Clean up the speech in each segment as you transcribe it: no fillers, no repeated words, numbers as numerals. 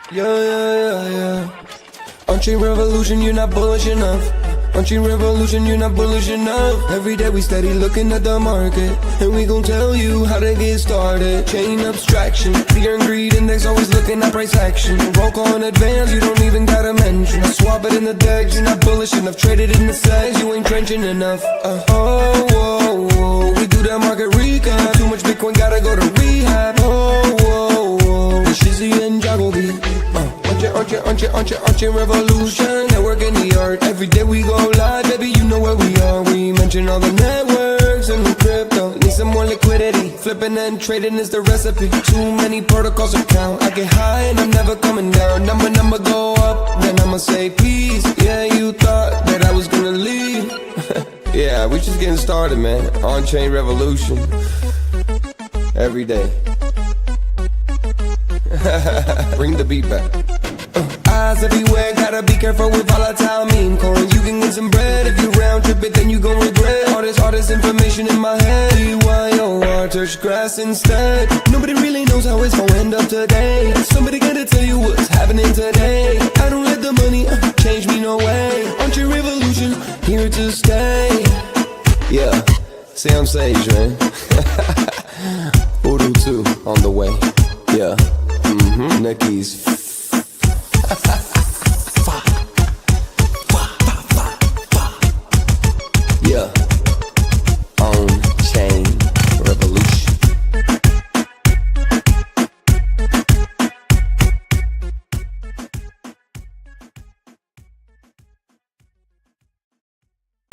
Yeah. OnChain Revolution, you're not bullish enough. OnChain Revolution, you're not bullish enough. Every day we steady looking at the market, and we gon' tell you how to get started. Chain abstraction, fear and greed index, always looking at price action. Broke on advance, you don't even gotta mention. Swap it in the decks, you're not bullish enough. Trade it in the segs, you ain't trenching enough. We do that market recap. Too much Bitcoin, gotta go to rehab. Shizzy and Joggle beat. OnChain Revolution, network in the art. Every day we go live, baby, you know where we are. We mention all the networks and the crypto. Need some more liquidity. Flipping and trading is the recipe. Too many protocols to count. I get high and I'm never coming down. Number go up, then I'ma say peace. Yeah, you thought that I was gonna leave. Yeah, we just getting started, man. OnChain Revolution. Every day. Bring the beat back. Eyes everywhere, gotta be careful with volatile meme coins. You can get some bread if you round trip it, then you gon' regret. All this information in my head. BYOR, touch grass instead. Nobody really knows how it's gon' end up today. Somebody gotta tell you what's happening today. I don't let the money change me, no way. OnChain Revolution, here to stay. Yeah, say I'm Sage, man. Voodoo 2 on the way. Yeah. Nicky's. Yeah. OnChain Revolution.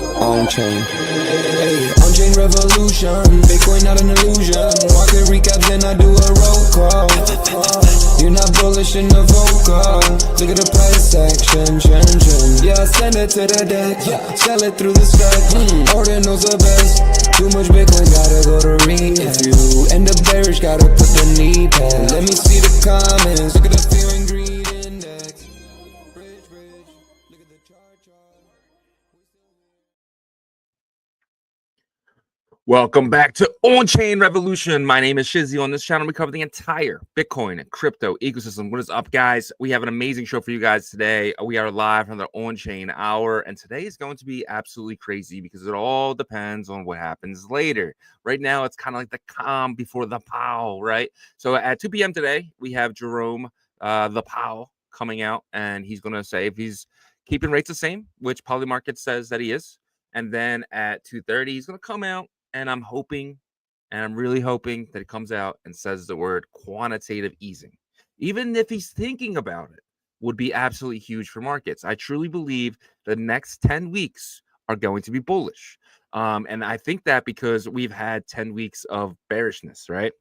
OnChain. Hey, OnChain Revolution. Bitcoin not an illusion. Market recap, then I do a roll call. You're not bullish in the vocal. Look at the price action, yeah, send it to the deck. Sell it through the stack. Ordinal's the best. Too much Bitcoin, gotta go to rehab. If you end up bearish, gotta put the knee pad. Let me see the comments. Look at the fear and greed index. Bridge. Look at the chart. Welcome back to OnChain Revolution. My name is Shizzy. On this channel, we cover the entire Bitcoin and crypto ecosystem. What is up, guys? We have an amazing show for you guys today. We are live from the OnChain Hour, and today is going to be absolutely crazy because it all depends on what happens later. Right now, it's kind of like the calm before the pow, right? So at 2 p.m. today, we have Jerome, the pow, coming out, and he's going to say if he's keeping rates the same, which Polymarket says that he is. And then at 2:30, he's going to come out. And I'm hoping, and I'm really hoping that it comes out and says the word quantitative easing. Even if he's thinking about it, would be absolutely huge for markets. I truly believe the next 10 weeks are going to be bullish. And I think that because we've had 10 weeks of bearishness, right?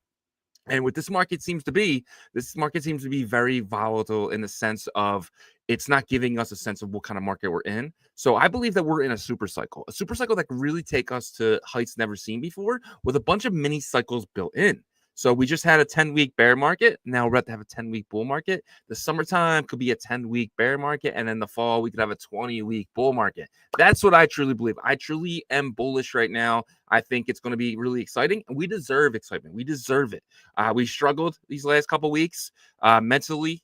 And what this market seems to be very volatile in the sense of it's not giving us a sense of what kind of market we're in. So I believe that we're in a super cycle that can really take us to heights never seen before with a bunch of mini cycles built in. So we just had a 10-week bear market. Now we're about to have a 10-week bull market. The summertime could be a 10-week bear market. And then the fall, we could have a 20-week bull market. That's what I truly believe. I truly am bullish right now. I think it's going to be really exciting. And we deserve excitement. We deserve it. We struggled these last couple weeks mentally,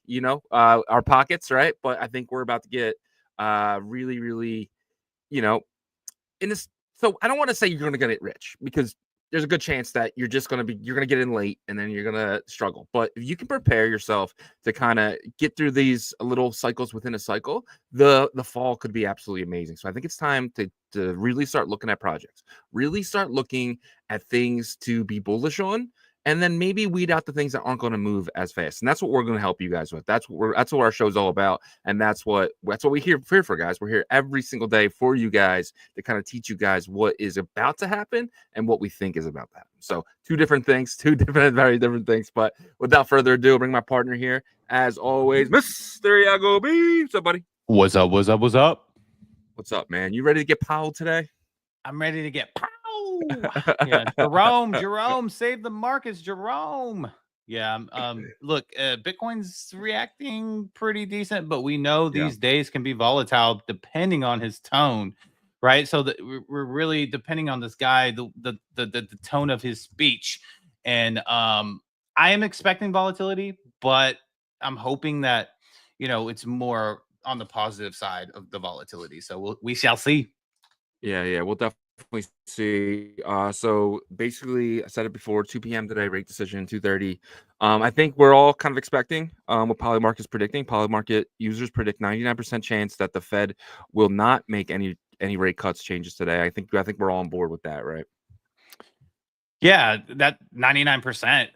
our pockets, right? But I think we're about to get really, in this. So I don't want to say you're going to get rich because there's a good chance that you're going to get in late and then you're going to struggle. But if you can prepare yourself to kind of get through these little cycles within a cycle, the fall could be absolutely amazing. So I think it's time to really start looking at projects, really start looking at things to be bullish on, and then maybe weed out the things that aren't going to move as fast. And that's what we're going to help you guys with. That's what our show's all about. And that's what we're here for, guys. We're here every single day for you guys to kind of teach you guys what is about to happen and what we think is about to happen. So two different things, very different things. But without further ado, I'll bring my partner here, as always, Mr. Iago B. What's up, buddy? What's up? What's up, man? You ready to get powed today? I'm ready to get powed. Yeah, Jerome, save the markets, Jerome. Yeah, look, Bitcoin's reacting pretty decent, but we know these days can be volatile depending on his tone, right? So we're really depending on this guy, the tone of his speech, and I am expecting volatility, but I'm hoping that it's more on the positive side of the volatility. So we shall see. Yeah, we'll definitely see. So basically, I said it before, 2 p.m. today, rate decision, 2:30. I think we're all kind of expecting what Polymarket is predicting. Polymarket users predict 99% chance that the Fed will not make any rate cuts changes today. I think we're all on board with that, right? Yeah, that 99%.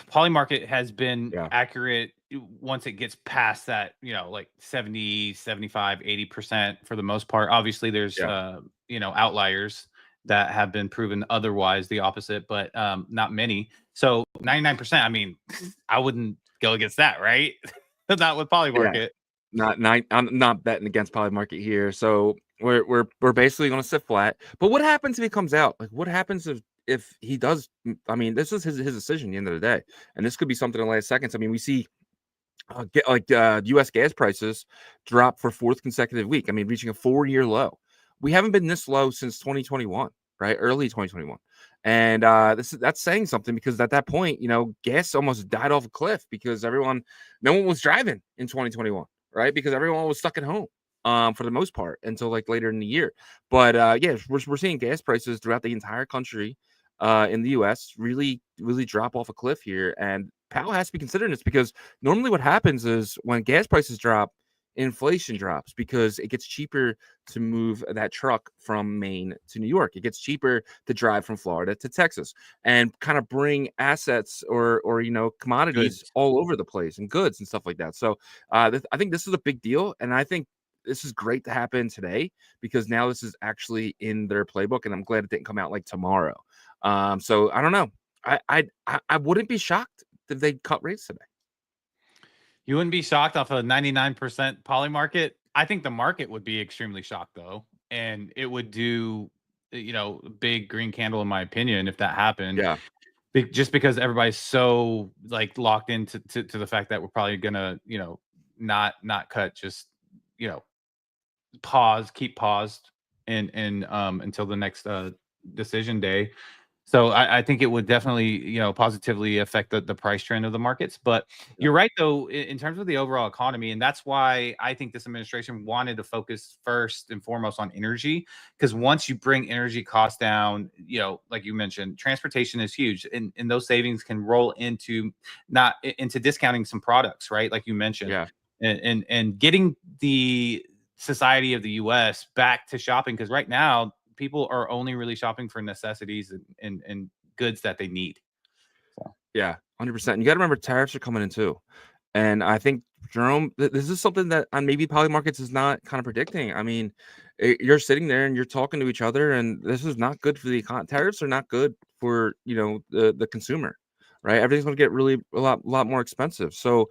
Polymarket has been Yeah. accurate once it gets past that, like 70, 75, 80% for the most part. Obviously, there's Yeah. outliers that have been proven otherwise the opposite, but not many. So 99%, I mean, I wouldn't go against that, right? Not with Polymarket. I'm not betting against Polymarket here. So we're basically going to sit flat. But what happens if he comes out? Like, what happens if he does? I mean, this is his decision at the end of the day, and this could be something in the last seconds. I mean, we see U.S. gas prices drop for 4th consecutive week. I mean, reaching a 4-year low. We haven't been this low since 2021, right? Early 2021. And that's saying something, because at that point, gas almost died off a cliff because no one was driving in 2021, right? Because everyone was stuck at home for the most part until like later in the year. But yeah, we're seeing gas prices throughout the entire country in the U.S. really drop off a cliff here. And Powell has to be considering this, because normally what happens is when gas prices drop, inflation drops, because it gets cheaper to move that truck from Maine to New York. It gets cheaper to drive from Florida to Texas, and kind of bring assets or commodities Goods. all over the place, and goods and stuff like that. So I think this is a big deal, and I think this is great to happen today, because now this is actually in their playbook, and I'm glad it didn't come out like tomorrow. So I don't know. I wouldn't be shocked if they cut rates today. You wouldn't be shocked off a 99% Polymarket. I think the market would be extremely shocked, though, and it would do, big green candle, in my opinion, if that happened. Yeah. Just because everybody's so like locked into to the fact that we're probably gonna, not cut, just keep paused and until the next decision day. So I think it would definitely, positively affect the price trend of the markets. But you're right, though, in terms of the overall economy. And that's why I think this administration wanted to focus first and foremost on energy, because once you bring energy costs down, like you mentioned, transportation is huge. And those savings can roll into discounting some products, right? Like you mentioned. Yeah. And getting the society of the US back to shopping, because right now people are only really shopping for necessities and goods that they need. So. Yeah, 100%. You got to remember, tariffs are coming in too. And I think, Jerome, this is something that maybe Polymarkets is not kind of predicting. I mean, you're sitting there and you're talking to each other, and this is not good for the economy. Tariffs are not good for the consumer, right? Everything's going to get really a lot more expensive. So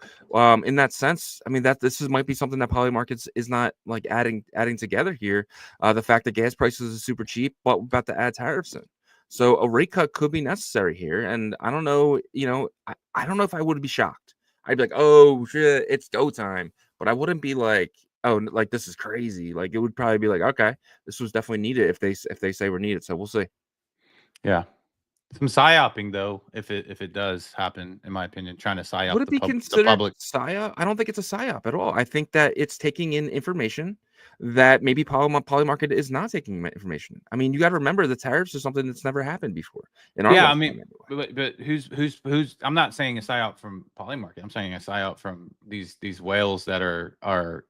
in that sense, I mean, that might be something that Polymarkets is not like adding together here. The fact that gas prices are super cheap, but we're about to add tariffs in. So a rate cut could be necessary here. And I don't know, I don't know if I would be shocked. I'd be like, oh shit, it's go time. But I wouldn't be like, oh, like this is crazy. Like it would probably be like, okay, this was definitely needed if they say we're needed. So we'll see. Yeah. Some psyoping, though, if it does happen, in my opinion, trying to psyop Would it be the considered public. psyop? I don't think it's a psyop at all. I think that it's taking in information that maybe Polymarket is not taking information. I mean, you got to remember the tariffs is something that's never happened before in our Yeah, I lifetime mean, anyway. but who's? I'm not saying a psyop from Polymarket. I'm saying a psyop from these whales that are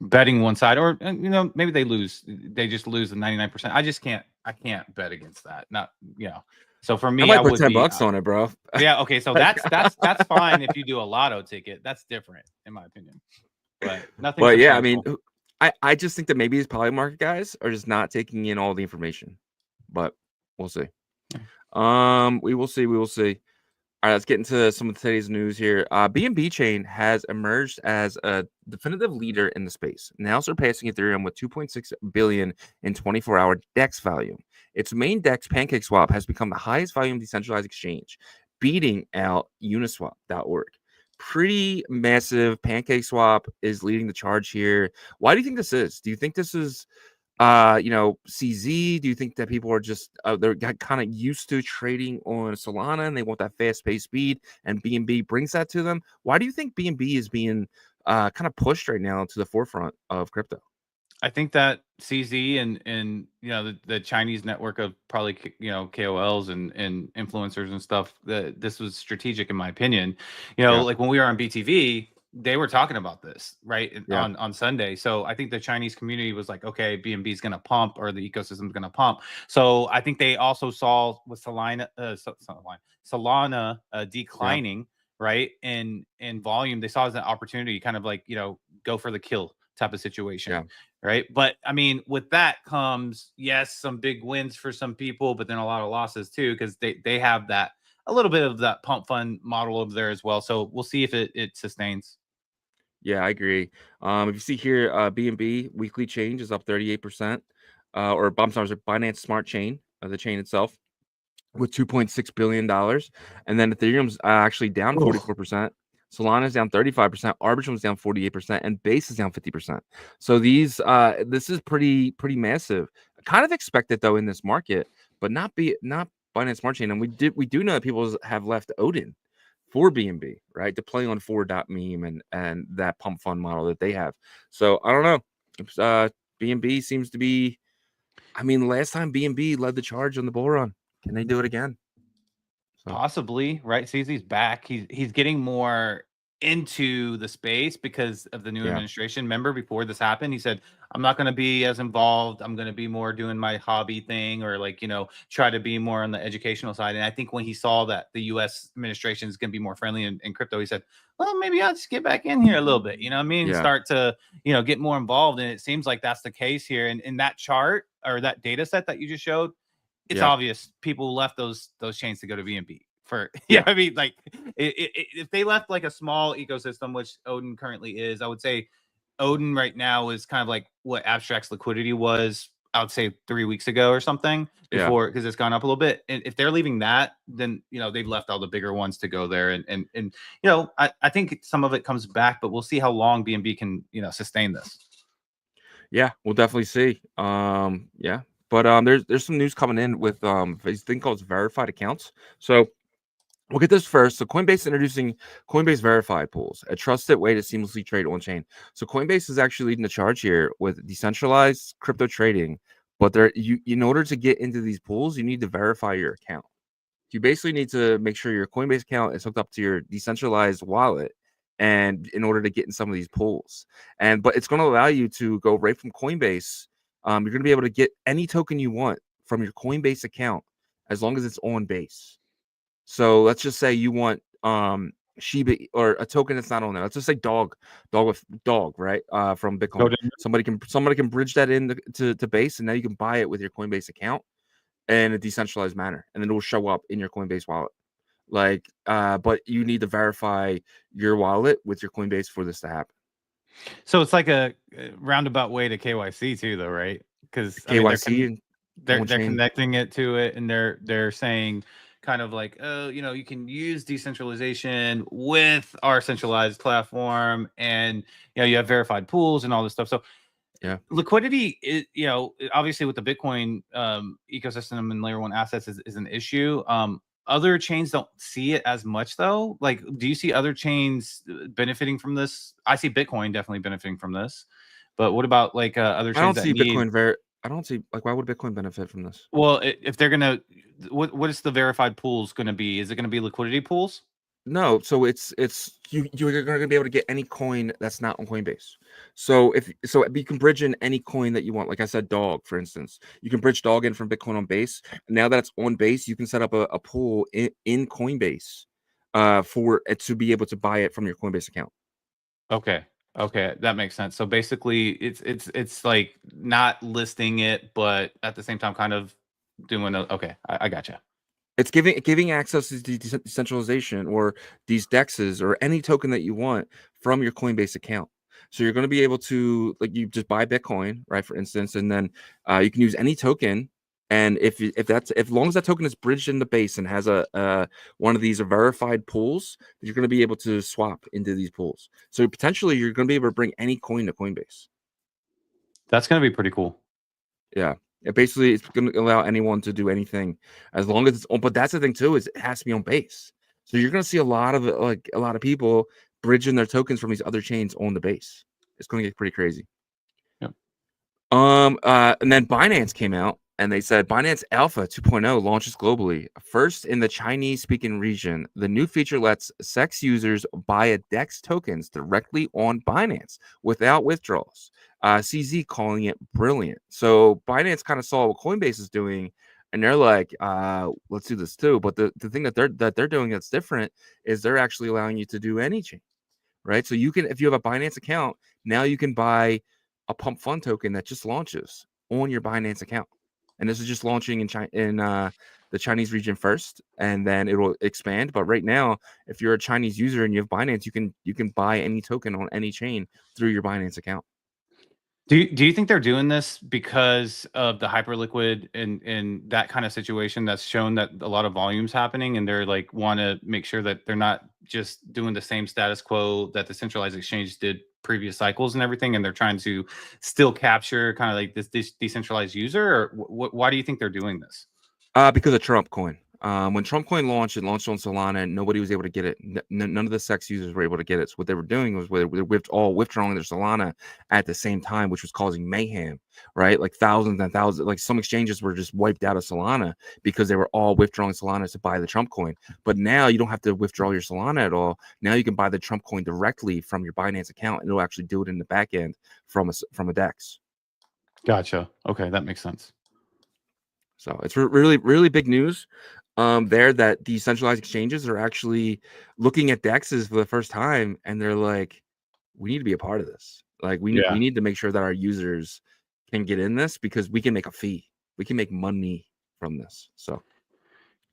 betting one side, or maybe they just lose the 99%. I can't bet against that. Not So for me, I might I put would $10 be on it, bro. yeah. Okay, so that's fine if you do a lotto ticket. That's different, in my opinion. But nothing. But yeah, I mean, substantial. I just think that maybe these Polymarket guys are just not taking in all the information. But we'll see. We will see. We will see. All right, let's get into some of today's news here. BNB chain has emerged as a definitive leader in the space, now surpassing Ethereum with 2.6 billion in 24-hour DEX volume. Its main DEX, PancakeSwap, has become the highest volume decentralized exchange, beating out Uniswap.org. Pretty massive. PancakeSwap is leading the charge here. Why do you think this is? Do you think this is CZ? Do you think that people are just they're kind of used to trading on Solana and they want that fast-paced speed, and BNB brings that to them? Why do you think BNB is being kind of pushed right now to the forefront of crypto. I think that CZ and the Chinese network of probably KOLs and influencers and stuff, that this was strategic in my opinion. Yeah. Like when we were on BTV, they were talking about this Yeah. on Sunday. So I think the Chinese community was like, okay, BNB is going to pump, or the ecosystem is going to pump. So I think they also saw with Solana declining, right, in volume. They saw it as an opportunity, kind of like go for the kill type of situation. Yeah. Right. But I mean, with that comes, yes, some big wins for some people, but then a lot of losses too, because they have that a little bit of that pump fund model over there as well. So we'll see if it sustains. Yeah, I agree. If you see here, BNB weekly change is up 38%, or I'm sorry, Binance Smart Chain, the chain itself, with $2.6 billion. And then Ethereum's actually down 44%. Solana is down 35%, Arbitrum is down 48%, and Base is down 50%. So this is pretty massive. Kind of expected though in this market, but not Binance Smart Chain. And we do know that people have left Odin for BNB, right, to play on 4.meme and that pump fund model that they have. So I don't know. BNB seems to be. I mean, last time BNB led the charge on the bull run. Can they do it again? Possibly, right? CZ's back. He's getting more into the space because of the new administration. Remember, before this happened, he said, I'm not going to be as involved. I'm going to be more doing my hobby thing, or try to be more on the educational side. And I think when he saw that the US administration is going to be more friendly in crypto, he said, well, maybe I'll just get back in here a little bit, start to, get more involved. And it seems like that's the case here. And in that chart, or that data set that you just showed, it's obvious people left those chains to go to BNB for I mean, like if they left like a small ecosystem, which Odin currently is, I would say Odin right now is kind of like what Abstract's liquidity was, I would say 3 weeks ago or something, before, because it's gone up a little bit. And if they're leaving that, then they've left all the bigger ones to go there. And I think some of it comes back, but we'll see how long BNB can sustain this. Yeah, we'll definitely see. But there's some news coming in with this thing called verified accounts. So we'll get this first. So Coinbase introducing Coinbase verified pools, a trusted way to seamlessly trade on chain. So Coinbase is actually leading the charge here with decentralized crypto trading. But in order to get into these pools, you need to verify your account. You basically need to make sure your Coinbase account is hooked up to your decentralized wallet, and in order to get in some of these pools. But it's going to allow you to go right from Coinbase. You're going to be able to get any token you want from your Coinbase account as long as it's on Base. So let's just say you want Shiba, or a token that's not on there. Let's just say dog, right? From Bitcoin. Somebody can bridge that in to Base, and now you can buy it with your Coinbase account in a decentralized manner, and then it will show up in your Coinbase wallet. But you need to verify your wallet with your Coinbase for this to happen. So it's like a roundabout way to KYC too, though, right? Because KYC, they're connecting it to it, and they're saying kind of like, oh, you can use decentralization with our centralized platform, and you have verified pools and all this stuff. So liquidity is, obviously with the Bitcoin ecosystem and layer one assets is an issue. Other chains don't see it as much though. Like, do you see other chains benefiting from this? I see Bitcoin definitely benefiting from this, but what about like other chains? I don't see why would Bitcoin benefit from this? Well, if they're gonna, what is the verified pools going to be? Is it going to be liquidity pools? No, so you're going to be able to get any coin that's not on Coinbase. So you can bridge in any coin that you want. Like I said, dog, for instance, you can bridge dog in from Bitcoin on Base. Now that it's on Base, you can set up a pool in Coinbase for it to be able to buy it from your Coinbase account. Okay, that makes sense. So basically, it's like not listing it, but at the same time, kind of doing okay. I gotcha. It's giving access to decentralization or these DEXs or any token that you want from your Coinbase account. So you're going to be able to, like, you just buy Bitcoin, right, for instance, and then you can use any token. And if long as that token is bridged in the Base and has a one of these verified pools, you're going to be able to swap into these pools. So potentially you're going to be able to bring any coin to Coinbase. That's going to be pretty cool. Yeah. It's going to allow anyone to do anything as long as it's on. But that's the thing too, is it has to be on Base. So you're going to see a lot of people bridging their tokens from these other chains on the base. It's going to get pretty crazy. Yep. And then Binance came out and they said Binance Alpha 2.0 launches globally. First in the Chinese-speaking region, the new feature lets SEX users buy a DEX tokens directly on Binance without withdrawals. CZ calling it brilliant. So Binance kind of saw what Coinbase is doing, and they're like, let's do this too. But the thing that they're doing that's different is they're actually allowing you to do any chain, right? So you can, if you have a Binance account, now you can buy a pump fund token that just launches on your Binance account. And this is just launching in the Chinese region first, and then it will expand. But right now, if you're a Chinese user and you have Binance, you can buy any token on any chain through your Binance account. Do you think they're doing this because of the hyperliquid and that kind of situation that's shown that a lot of volume's happening, and they're like want to make sure that they're not just doing the same status quo that the centralized exchange did previous cycles and everything, and they're trying to still capture kind of like this decentralized user? Or why do you think they're doing this? Because of Trump Coin. When Trump Coin launched, it launched on Solana, and nobody was able to get it. None of the SEX users were able to get it. So what they were doing was they're all withdrawing their Solana at the same time, which was causing mayhem, right? Like thousands and thousands. Like some exchanges were just wiped out of Solana because they were all withdrawing Solana to buy the Trump Coin. But now you don't have to withdraw your Solana at all. Now you can buy the Trump Coin directly from your Binance account, and it'll actually do it in the back end from a DEX. Gotcha. Okay, that makes sense. So it's really, really big news there that decentralized exchanges are actually looking at DEXs for the first time, and they're like, we need to be a part of this. Like we need to make sure that our users can get in this because we can make a fee. We can make money from this. So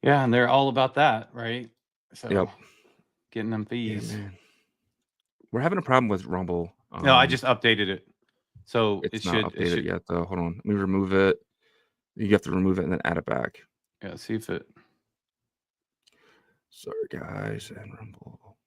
yeah, and they're all about that, right? So getting them fees. Yeah, we're having a problem with Rumble. No, I just updated it. So it's not updated yet though. Hold on. Let me remove it. You have to remove it and then add it back. Yeah, see if it. Sorry, guys. And Rumble.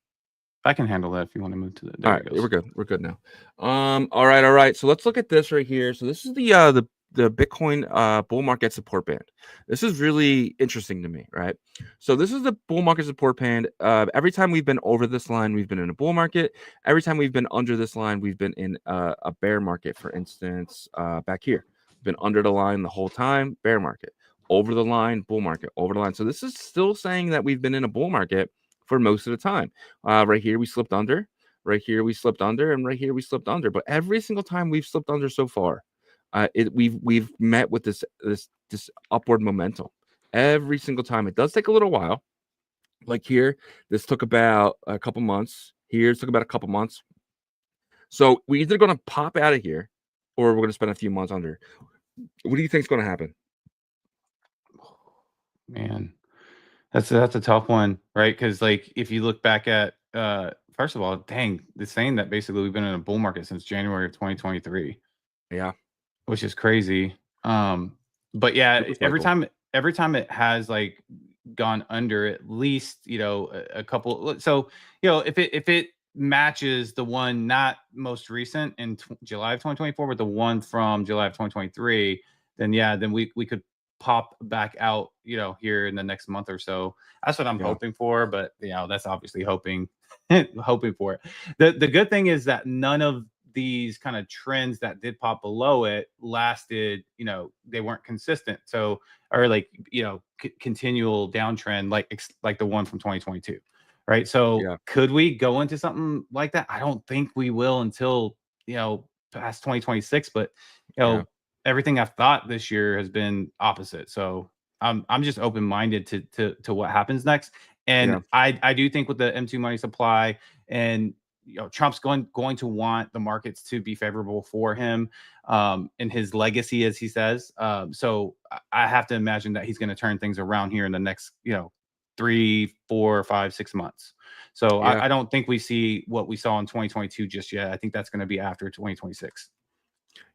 I can handle that if you want to move to the. All right, we're good. We're good now. All right. So let's look at this right here. So this is the Bitcoin bull market support band. This is really interesting to me, right? So this is the bull market support band. Every time we've been over this line, we've been in a bull market. Every time we've been under this line, we've been in a bear market. For instance, back here. Been under the line the whole time, bear market. Over the line, bull market. Over the line. So this is still saying that we've been in a bull market for most of the time. Right here we slipped under. Right here we slipped under, and right here we slipped under. But every single time we've slipped under so far, we've met with this upward momentum. Every single time. It does take a little while. Like here, this took about a couple months. Here it took about a couple months. So we're either going to pop out of here, or we're going to spend a few months under. What do you think is going to happen? Man, that's a tough one, right? Because like if you look back at first of all, dang, it's saying that basically we've been in a bull market since January of 2023. Yeah, which is crazy. But yeah, every time it has like gone under at least a couple. So if it matches the one not most recent in July of 2024, but the one from July of 2023, then we could pop back out here in the next month or so. That's what I'm hoping for, but that's obviously hoping for it. The good thing is that none of these kind of trends that did pop below it lasted, they weren't consistent. So, or like, continual downtrend, like the one from 2022. Right. So could we go into something like that? I don't think we will until, past 2026, but, everything I've thought this year has been opposite. So I'm just open-minded to what happens next. And I do think with the M2 money supply and, Trump's going to want the markets to be favorable for him in his legacy, as he says. So I have to imagine that he's going to turn things around here in the next, 3, 4, 5, 6 months. So I don't think we see what we saw in 2022 just yet. I think that's going to be after 2026.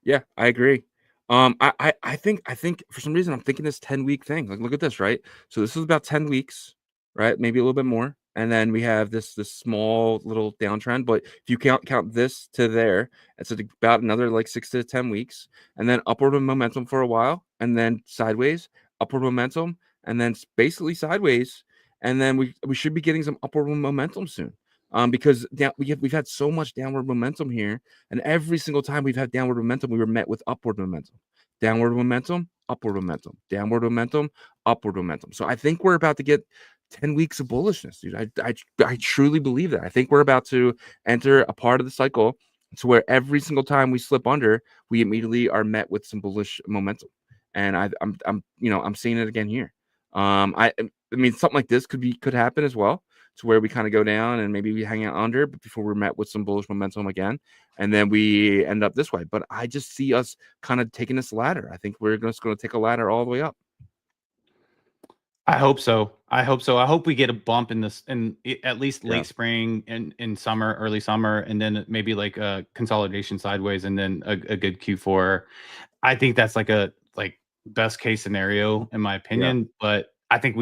Yeah, I agree. I think for some reason I'm thinking this 10-week thing. Like, look at this, right? So this is about 10 weeks, right? Maybe a little bit more. And then we have this small little downtrend. But if you count this to there, it's about another like 6 to 10 weeks, and then upward momentum for a while, and then sideways, upward momentum, and then basically sideways. And then we should be getting some upward momentum soon. because we've had so much downward momentum here, and every single time we've had downward momentum, we were met with upward momentum. Downward momentum, upward momentum, downward momentum, upward momentum. So I think we're about to get 10 weeks of bullishness, dude. I truly believe that. I think we're about to enter a part of the cycle to where every single time we slip under, we immediately are met with some bullish momentum. And I'm seeing it again here. I mean, something like this could happen as well, to where we kind of go down and maybe we hang out under, but before we're met with some bullish momentum again, and then we end up this way. But I just see us kind of taking this ladder. I think we're just going to take a ladder all the way up. I hope so. I hope we get a bump in this, at least late Yeah. spring and in summer, early summer, and then maybe like a consolidation sideways, and then a good Q4. I think that's like a best case scenario in my opinion. But I think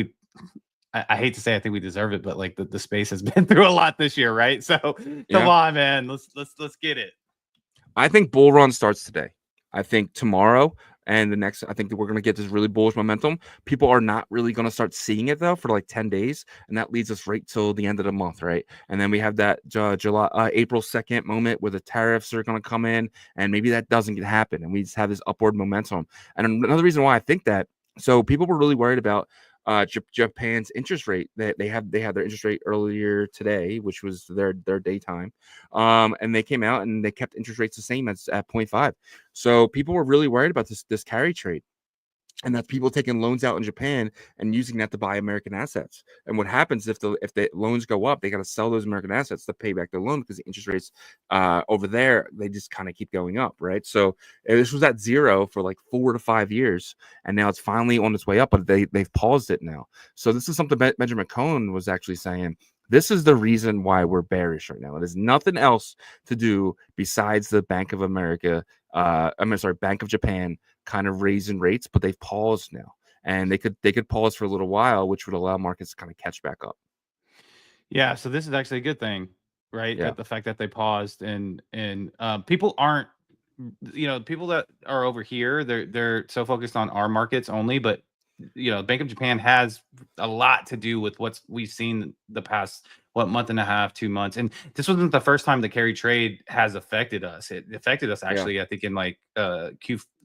I hate to say I think we deserve it, but like the space has been through a lot this year, right? So come on, man, let's get it. I think bull run starts today. I think tomorrow and the next, I think that we're going to get this really bullish momentum. People are not really going to start seeing it though for like 10 days. And that leads us right till the end of the month. Right. And then we have that April 2nd moment where the tariffs are going to come in, and maybe that doesn't happen. And we just have this upward momentum. And another reason why I think that, so people were really worried about Japan's interest rate. They had their interest rate earlier today, which was their daytime, and they came out and they kept interest rates the same at 0.5. So people were really worried about this carry trade. And that's people taking loans out in Japan and using that to buy American assets. And what happens if the loans go up, they got to sell those American assets to pay back the loan, because the interest rates over there, they just kind of keep going up, right? So this was at zero for like 4 to 5 years, and now it's finally on its way up, but they've paused it now. So this is something Benjamin Cohen was actually saying. This is the reason why we're bearish right now. It has nothing else to do besides the Bank of America. Bank of Japan kind of raising rates, but they've paused now, and they could pause for a little while, which would allow markets to kind of catch back up. Yeah, so this is actually a good thing, right? Yeah. That the fact that they paused, and people aren't, people that are over here, they're so focused on our markets only, but Bank of Japan has a lot to do with what we've seen the past month and a half, 2 months. And this wasn't the first time the carry trade has affected us. It affected us actually, I think in like the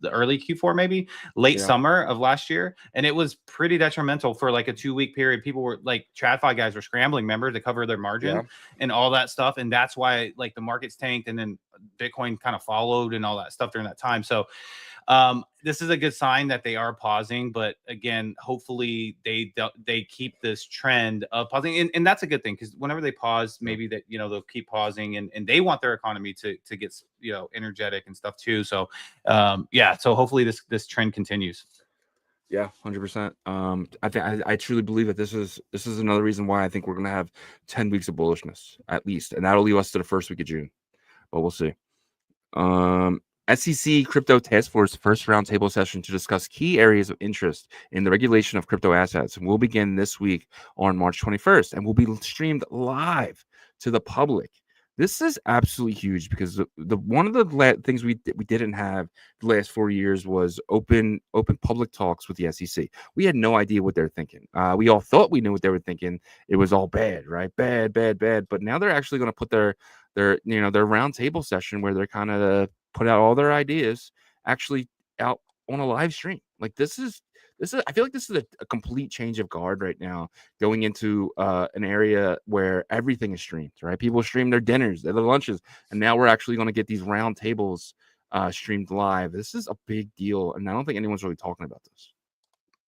early Q4, maybe late summer of last year. And it was pretty detrimental for like a 2-week period. People were like, TradFi guys were scrambling, remember, to cover their margin and all that stuff. And that's why like the markets tanked, and then Bitcoin kind of followed and all that stuff during that time. So this is a good sign that they are pausing, but again, hopefully they keep this trend of pausing, and that's a good thing, because whenever they pause, maybe that they'll keep pausing, and they want their economy to get energetic and stuff too. So so hopefully this trend continues. Yeah, 100%. I truly believe that this is another reason why I think we're gonna have 10 weeks of bullishness at least, and that'll lead us to the first week of June, but we'll see. SEC Crypto Task Force first roundtable session to discuss key areas of interest in the regulation of crypto assets will begin this week on March 21st, and will be streamed live to the public. This is absolutely huge, because the one of the things we didn't have the last 4 years was open public talks with the SEC. We had no idea what they're thinking. We all thought we knew what they were thinking. It was all bad, right? Bad. But now they're actually going to put their roundtable session, where they're kind of put out all their ideas actually out on a live stream. Like this is I feel like this is a complete change of guard right now, going into an area where everything is streamed, right? People stream their dinners, their lunches, and now we're actually going to get these round tables streamed live. This is a big deal, and I don't think anyone's really talking about this.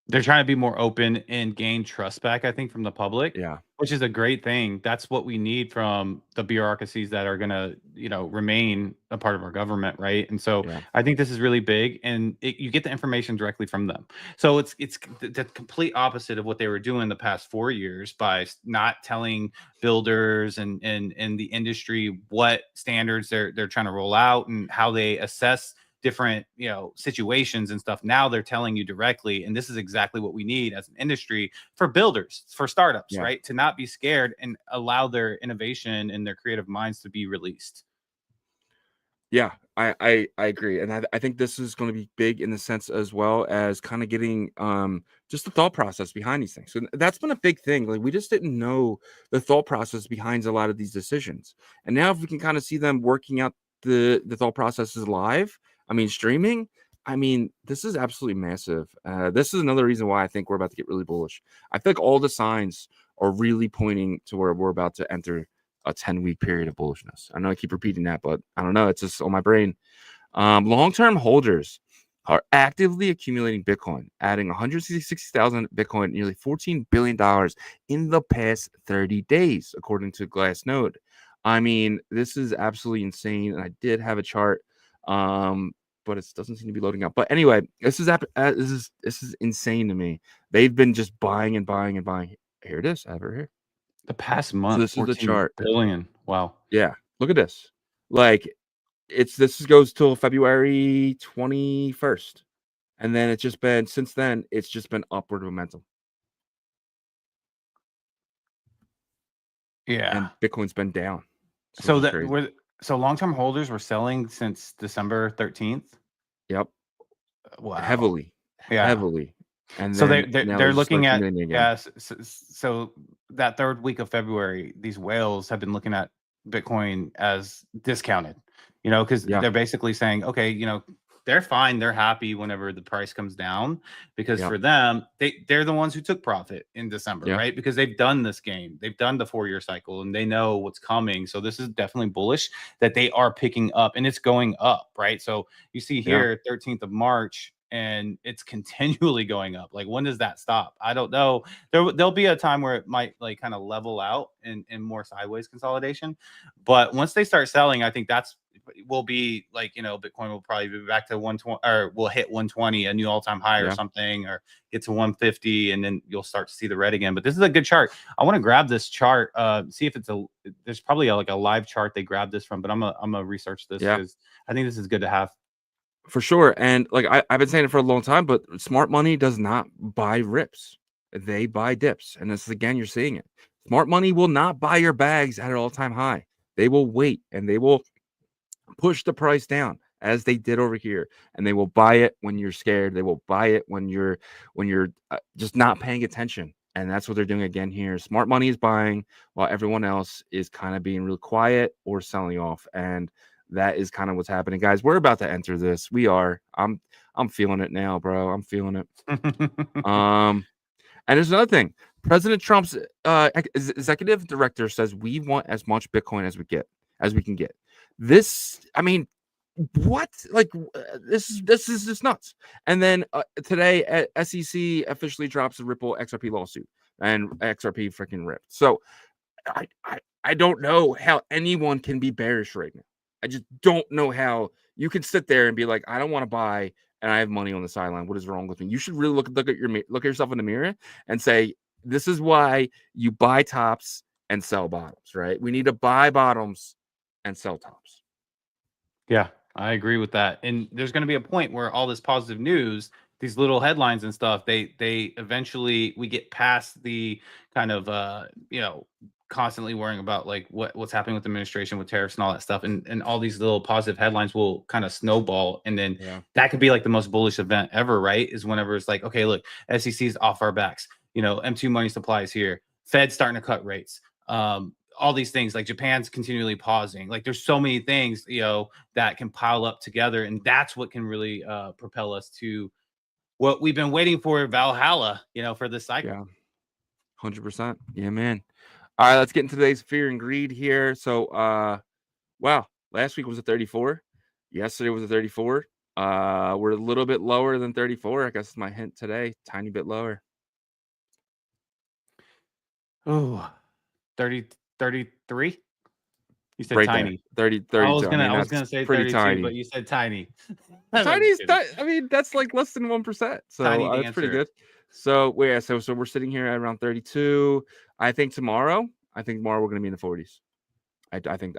They're trying to be more open and gain trust back, I think, from the public. Yeah. Which is a great thing. That's what we need from the bureaucracies that are going to, remain a part of our government, right? And so I think this is really big, and you get the information directly from them. So it's the complete opposite of what they were doing the past 4 years by not telling builders and the industry what standards they're trying to roll out and how they assess different situations and stuff. Now they're telling you directly, and this is exactly what we need as an industry for builders, for startups, right? To not be scared and allow their innovation and their creative minds to be released. Yeah, I agree, and I think this is going to be big in the sense as well as kind of getting just the thought process behind these things. So that's been a big thing. Like we just didn't know the thought process behind a lot of these decisions, and now if we can kind of see them working out the thought processes live, I mean streaming. I mean, this is absolutely massive. This is another reason why I think we're about to get really bullish. I feel like all the signs are really pointing to where we're about to enter a 10-week period of bullishness. I know I keep repeating that, but I don't know. It's just on my brain. Long-term holders are actively accumulating Bitcoin, adding 166,000 Bitcoin, nearly $14 billion in the past 30 days, according to Glassnode. I mean, this is absolutely insane. And I did have a chart, but it doesn't seem to be loading up. But anyway, this is insane to me. They've been just buying and buying and buying. Here it is. I have it here. The past So month, this is the 14 chart. billion. Wow. Yeah, look at this. Like this goes till February 21st. And then it's just been since then, it's just been upward momentum. Yeah. And Bitcoin's been down. So long-term holders were selling since December 13th. Yep. Wow. Heavily. Yeah. Heavily. And so then they're looking at so that third week of February, these whales have been looking at Bitcoin as discounted, because they're basically saying, okay, they're fine, they're happy whenever the price comes down, because for them, they're the ones who took profit in December, right? Because they've done this game, they've done the 4-year cycle, and they know what's coming. So this is definitely bullish that they are picking up, and it's going up, right? So you see here, 13th of March. And it's continually going up. Like, when does that stop? I don't know. There'll be a time where it might like kind of level out and more sideways consolidation. But once they start selling, I think will be like, Bitcoin will probably be back to 120, or will hit 120, a new all-time high or something, or get to 150, and then you'll start to see the red again. But this is a good chart. I want to grab this chart, see if there's probably like a live chart they grabbed this from, but I'm gonna research this because I think this is good to have. For sure. And like I've been saying it for a long time, but smart money does not buy rips. They buy dips. And this is, again, you're seeing it. Smart money will not buy your bags at an all-time high. They will wait and they will push the price down as they did over here. And they will buy it when you're scared. They will buy it when you're just not paying attention. And that's what they're doing again here. Smart money is buying while everyone else is kind of being real quiet or selling off. And that is kind of what's happening, guys. We're about to enter this. We are. I'm feeling it now, bro. I'm feeling it. And there's another thing. President Trump's executive director says we want as much Bitcoin as we can get. This, I mean, what? Like, this is just nuts. And then today, SEC officially drops a Ripple XRP lawsuit, and XRP freaking ripped. So I don't know how anyone can be bearish right now. I just don't know how you can sit there and be like, I don't want to buy, and I have money on the sideline. What is wrong with me? You should really look at yourself in the mirror and say, this is why you buy tops and sell bottoms, right? We need to buy bottoms and sell tops. Yeah, I agree with that. And there's going to be a point where all this positive news, these little headlines and stuff, they eventually, we get past the kind of constantly worrying about like what's happening with the administration, with tariffs and all that stuff, and all these little positive headlines will kind of snowball, and then that could be like the most bullish event ever, right? Is whenever it's like, okay, look, SEC's off our backs, M2 money supply is here, Fed's starting to cut rates, all these things, like Japan's continually pausing. Like, there's so many things that can pile up together, and that's what can really propel us to what we've been waiting for, Valhalla, for this cycle. Yeah, 100%. Yeah, man. All right, let's get into today's fear and greed here. So, wow, last week was a 34. Yesterday was a 34. We're a little bit lower than 34. I guess it's my hint today. Tiny bit lower. Oh, 33? You said right tiny. There. 30. I was gonna say pretty 32, tiny. but you said tiny. Tiny. I mean, that's like less than 1%. So that's pretty good. So so we're sitting here at around 32. I think tomorrow we're going to be in the 40s. I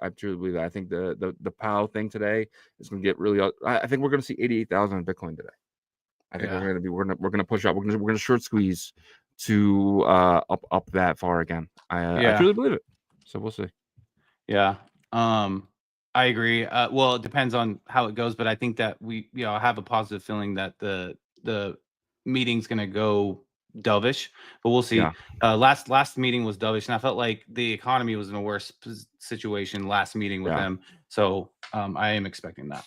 truly believe that. I think the POW thing today is going to get really. I think we're going to see 88,000 in Bitcoin today. I think we're going to push up. We're going to short squeeze to up that far again. I truly believe it. So we'll see. Yeah. I agree. Well, it depends on how it goes, but I think that we, have a positive feeling that the meeting's going to go dovish, but we'll see. Yeah. Last meeting was dovish, and I felt like the economy was in a worse situation last meeting with Yeah. them. So I am expecting that.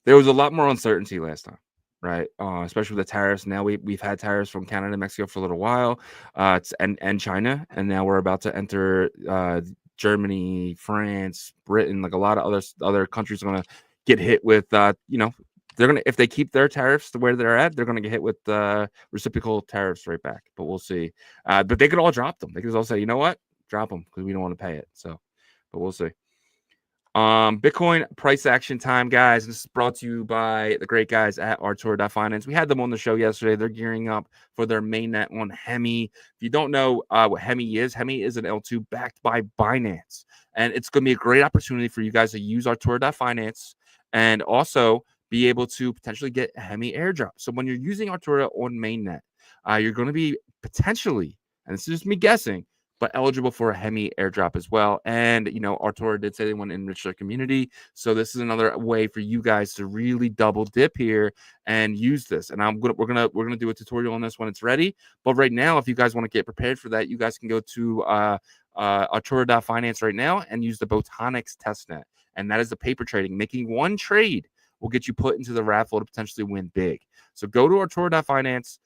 There was a lot more uncertainty last time, right? Especially with the tariffs. Now we've had tariffs from Canada and Mexico for a little while, and China, and now we're about to enter Germany, France, Britain. Like a lot of other countries are gonna get hit with they're gonna, if they keep their tariffs to where they're at, they're gonna get hit with reciprocal tariffs right back. But we'll see. But they could all drop them. They could all say, you know what, drop them because we don't want to pay it. So, but we'll see. Bitcoin price action time, guys. This is brought to you by the great guys at Finance. We had them on the show yesterday. They're gearing up for their mainnet on Hemi. If you don't know what Hemi is an L2 backed by Binance, and it's going to be a great opportunity for you guys to use Finance and also be able to potentially get a Hemi airdrop. So when you're using Artura on mainnet, you're going to be potentially, and this is just me guessing, but eligible for a Hemi airdrop as well. And Artura did say they want to enrich their community, so this is another way for you guys to really double dip here and use this. And we're gonna do a tutorial on this when it's ready. But right now, if you guys want to get prepared for that, you guys can go to Artura.finance right now and use the Botonics testnet, and that is the paper trading. Making one trade will get you put into the raffle to potentially win big. So go to Artura.finance.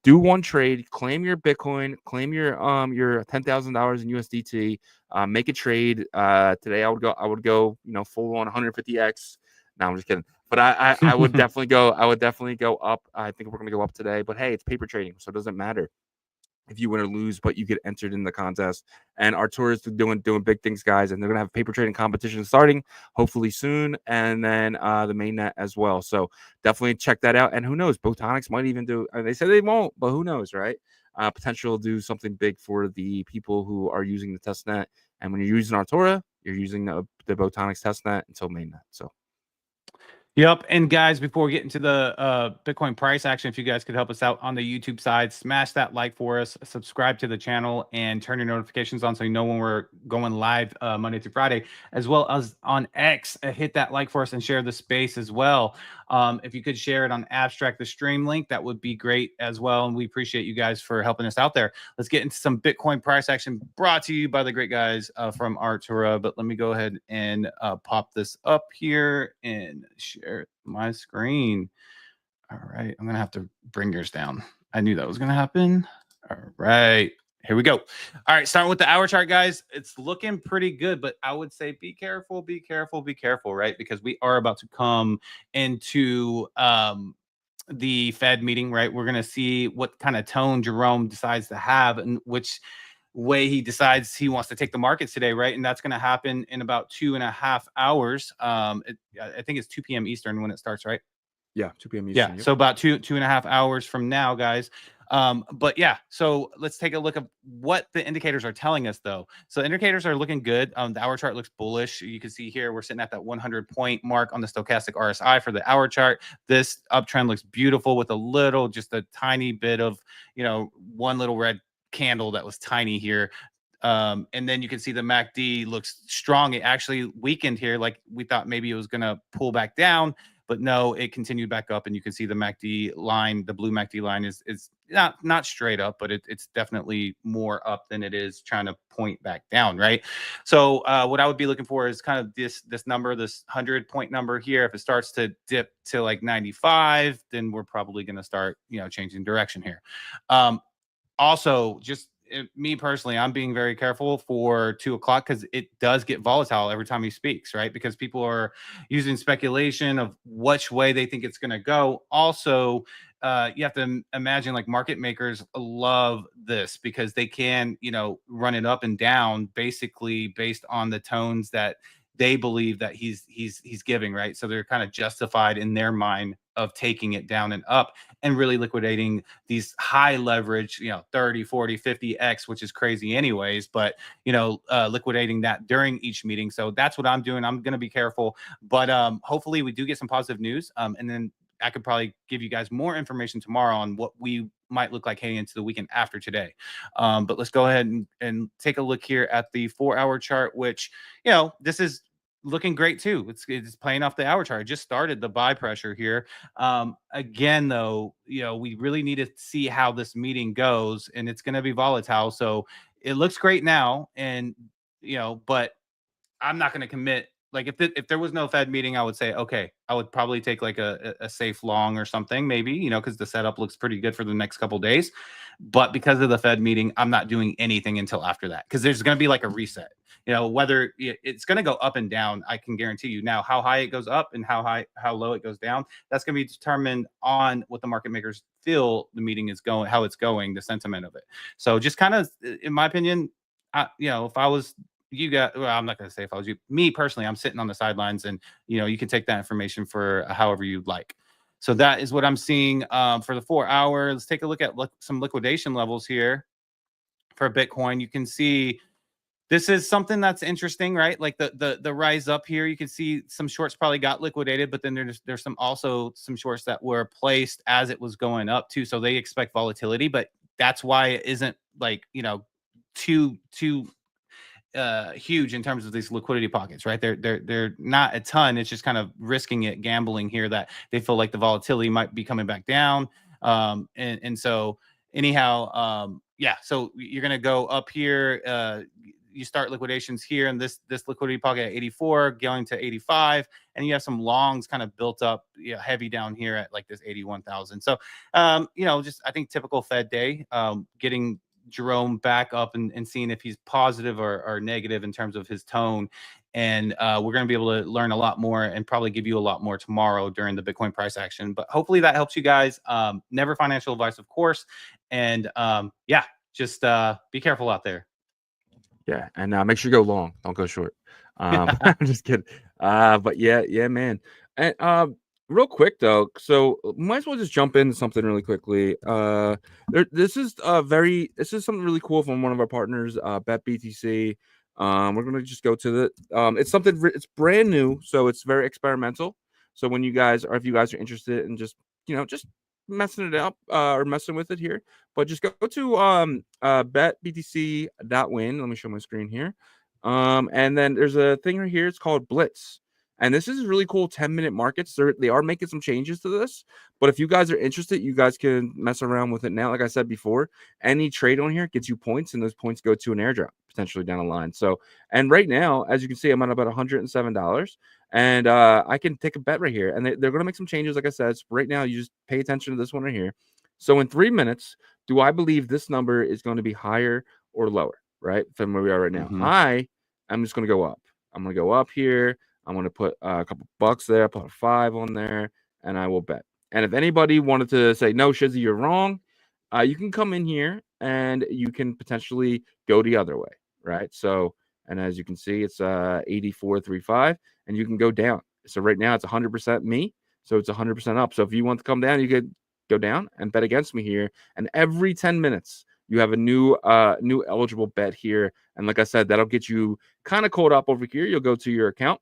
Do one trade, claim your Bitcoin, claim your $10,000 in USDT, make a trade. Today I would go, full on 150x. No, I'm just kidding. But I would definitely go. I would definitely go up. I think we're gonna go up today. But hey, it's paper trading, so it doesn't matter if you win or lose, but you get entered in the contest. And Artura is doing big things, guys. And they're gonna have a paper trading competition starting hopefully soon, and then the mainnet as well. So definitely check that out. And who knows, Botonics might even do. They say they won't, but who knows, right? Potential to do something big for the people who are using the testnet. And when you're using Artura, you're using the Botonics testnet until mainnet. So. Yep. And guys, before we get into the Bitcoin price action, if you guys could help us out on the YouTube side, smash that like for us, subscribe to the channel, and turn your notifications on so you know when we're going live Monday through Friday, as well as on X. Hit that like for us and share the space as well. If you could share it on Abstract, the stream link, that would be great as well. And we appreciate you guys for helping us out there. Let's get into some Bitcoin price action brought to you by the great guys from Artura. But let me go ahead and pop this up here and share my screen. All right. I'm going to have to bring yours down. I knew that was going to happen. All right. Here we go. All right, starting with the hour chart, guys. It's looking pretty good, but I would say be careful, right? Because we are about to come into the Fed meeting, right? We're going to see what kind of tone Jerome decides to have and which way he decides he wants to take the markets today, right? And that's going to happen in about 2.5 hours. I think it's 2 p.m. Eastern when it starts, right? Yeah, 2 p.m. Eastern. Yeah, so about 2.5 hours from now, guys. But yeah, so let's take a look at what the indicators are telling us, though. So indicators are looking good. The hour chart looks bullish. You can see here we're sitting at that 100-point mark on the stochastic RSI for the hour chart. This uptrend looks beautiful with just a tiny bit of, one little red candle that was tiny here. And then you can see the MACD looks strong. It actually weakened here, like we thought maybe it was going to pull back down. But no, it continued back up, and you can see the MACD line, the blue MACD line is not straight up, but it's definitely more up than it is trying to point back down, right? So what I would be looking for is kind of this number, this 100-point number here. If it starts to dip to like 95, then we're probably going to start, changing direction here. Also, just me personally, I'm being very careful for 2 o'clock because it does get volatile every time he speaks, right? Because people are using speculation of which way they think it's going to go. Also, you have to imagine like market makers love this because they can, run it up and down basically based on the tones that they believe that he's giving, right? So they're kind of justified in their mind of taking it down and up and really liquidating these high leverage, 30, 40, 50x, which is crazy anyways, but, liquidating that during each meeting. So that's what I'm doing. I'm going to be careful, but hopefully we do get some positive news. And then I could probably give you guys more information tomorrow on what we might look like heading into the weekend after today. But let's go ahead and take a look here at the 4-hour chart, which, this is looking great too. It's playing off the hour chart. It just started the buy pressure here. Again, though, we really need to see how this meeting goes, and it's going to be volatile. So it looks great now, and but I'm not going to commit. Like if there was no Fed meeting, I would say, okay, I would probably take like a safe long or something, maybe, because the setup looks pretty good for the next couple days. But because of the Fed meeting, I'm not doing anything until after that, because there's going to be like a reset. Whether it's going to go up and down, I can guarantee you. Now, how high it goes up and how low it goes down, that's going to be determined on what the market makers feel the meeting is going, how it's going, the sentiment of it. So just kind of, in my opinion, if I was I'm not going to say if I was you, me personally, I'm sitting on the sidelines, and you can take that information for however you'd like. So that is what I'm seeing for the 4 hour. Let's take a look at some liquidation levels here for Bitcoin. You can see this is something that's interesting, right? Like the rise up here, you can see some shorts probably got liquidated, but then there's also some shorts that were placed as it was going up too. So they expect volatility, but that's why it isn't like too huge in terms of these liquidity pockets, right? They're not a ton. It's just kind of risking it, gambling here, that they feel like the volatility might be coming back down. And so anyhow, yeah, so you're going to go up here. You start liquidations here in this liquidity pocket at 84, going to 85, and you have some longs kind of built up, heavy down here at like this 81,000. So, just I think typical Fed day, getting Jerome back up and seeing if he's positive or negative in terms of his tone. And we're going to be able to learn a lot more and probably give you a lot more tomorrow during the Bitcoin price action. But hopefully that helps you guys. Never financial advice, of course. And yeah, just be careful out there. Yeah, and make sure you go long. Don't go short. I'm just kidding. But yeah, man. And real quick though, so might as well just jump into something really quickly. This is something really cool from one of our partners, BetBTC. We're gonna just go to the it's brand new, so it's very experimental. So when if you guys are interested in just messing it up or messing with it here, but just go to betbtc.win. Let me show my screen here. And then there's a thing right here. It's called Blitz. And this is really cool 10-minute markets. They are making some changes to this. But if you guys are interested, you guys can mess around with it now. Like I said before, any trade on here gets you points, and those points go to an airdrop potentially down the line. So, and right now, as you can see, I'm at about $107. And I can take a bet right here. And they're going to make some changes, like I said. So right now, you just pay attention to this one right here. So in 3 minutes, do I believe this number is going to be higher or lower, right, than where we are right now? I'm just going to go up. I'm going to go up here. I'm going to put a couple bucks there, put a 5 on there, and I will bet. And if anybody wanted to say, no, Shizzy, you're wrong, you can come in here and you can potentially go the other way, right? So, and as you can see, it's 84.35, and you can go down. So right now it's 100% me, so it's 100% up. So if you want to come down, you could go down and bet against me here. And every 10 minutes, you have a new eligible bet here. And like I said, that'll get you kind of caught up over here. You'll go to your account.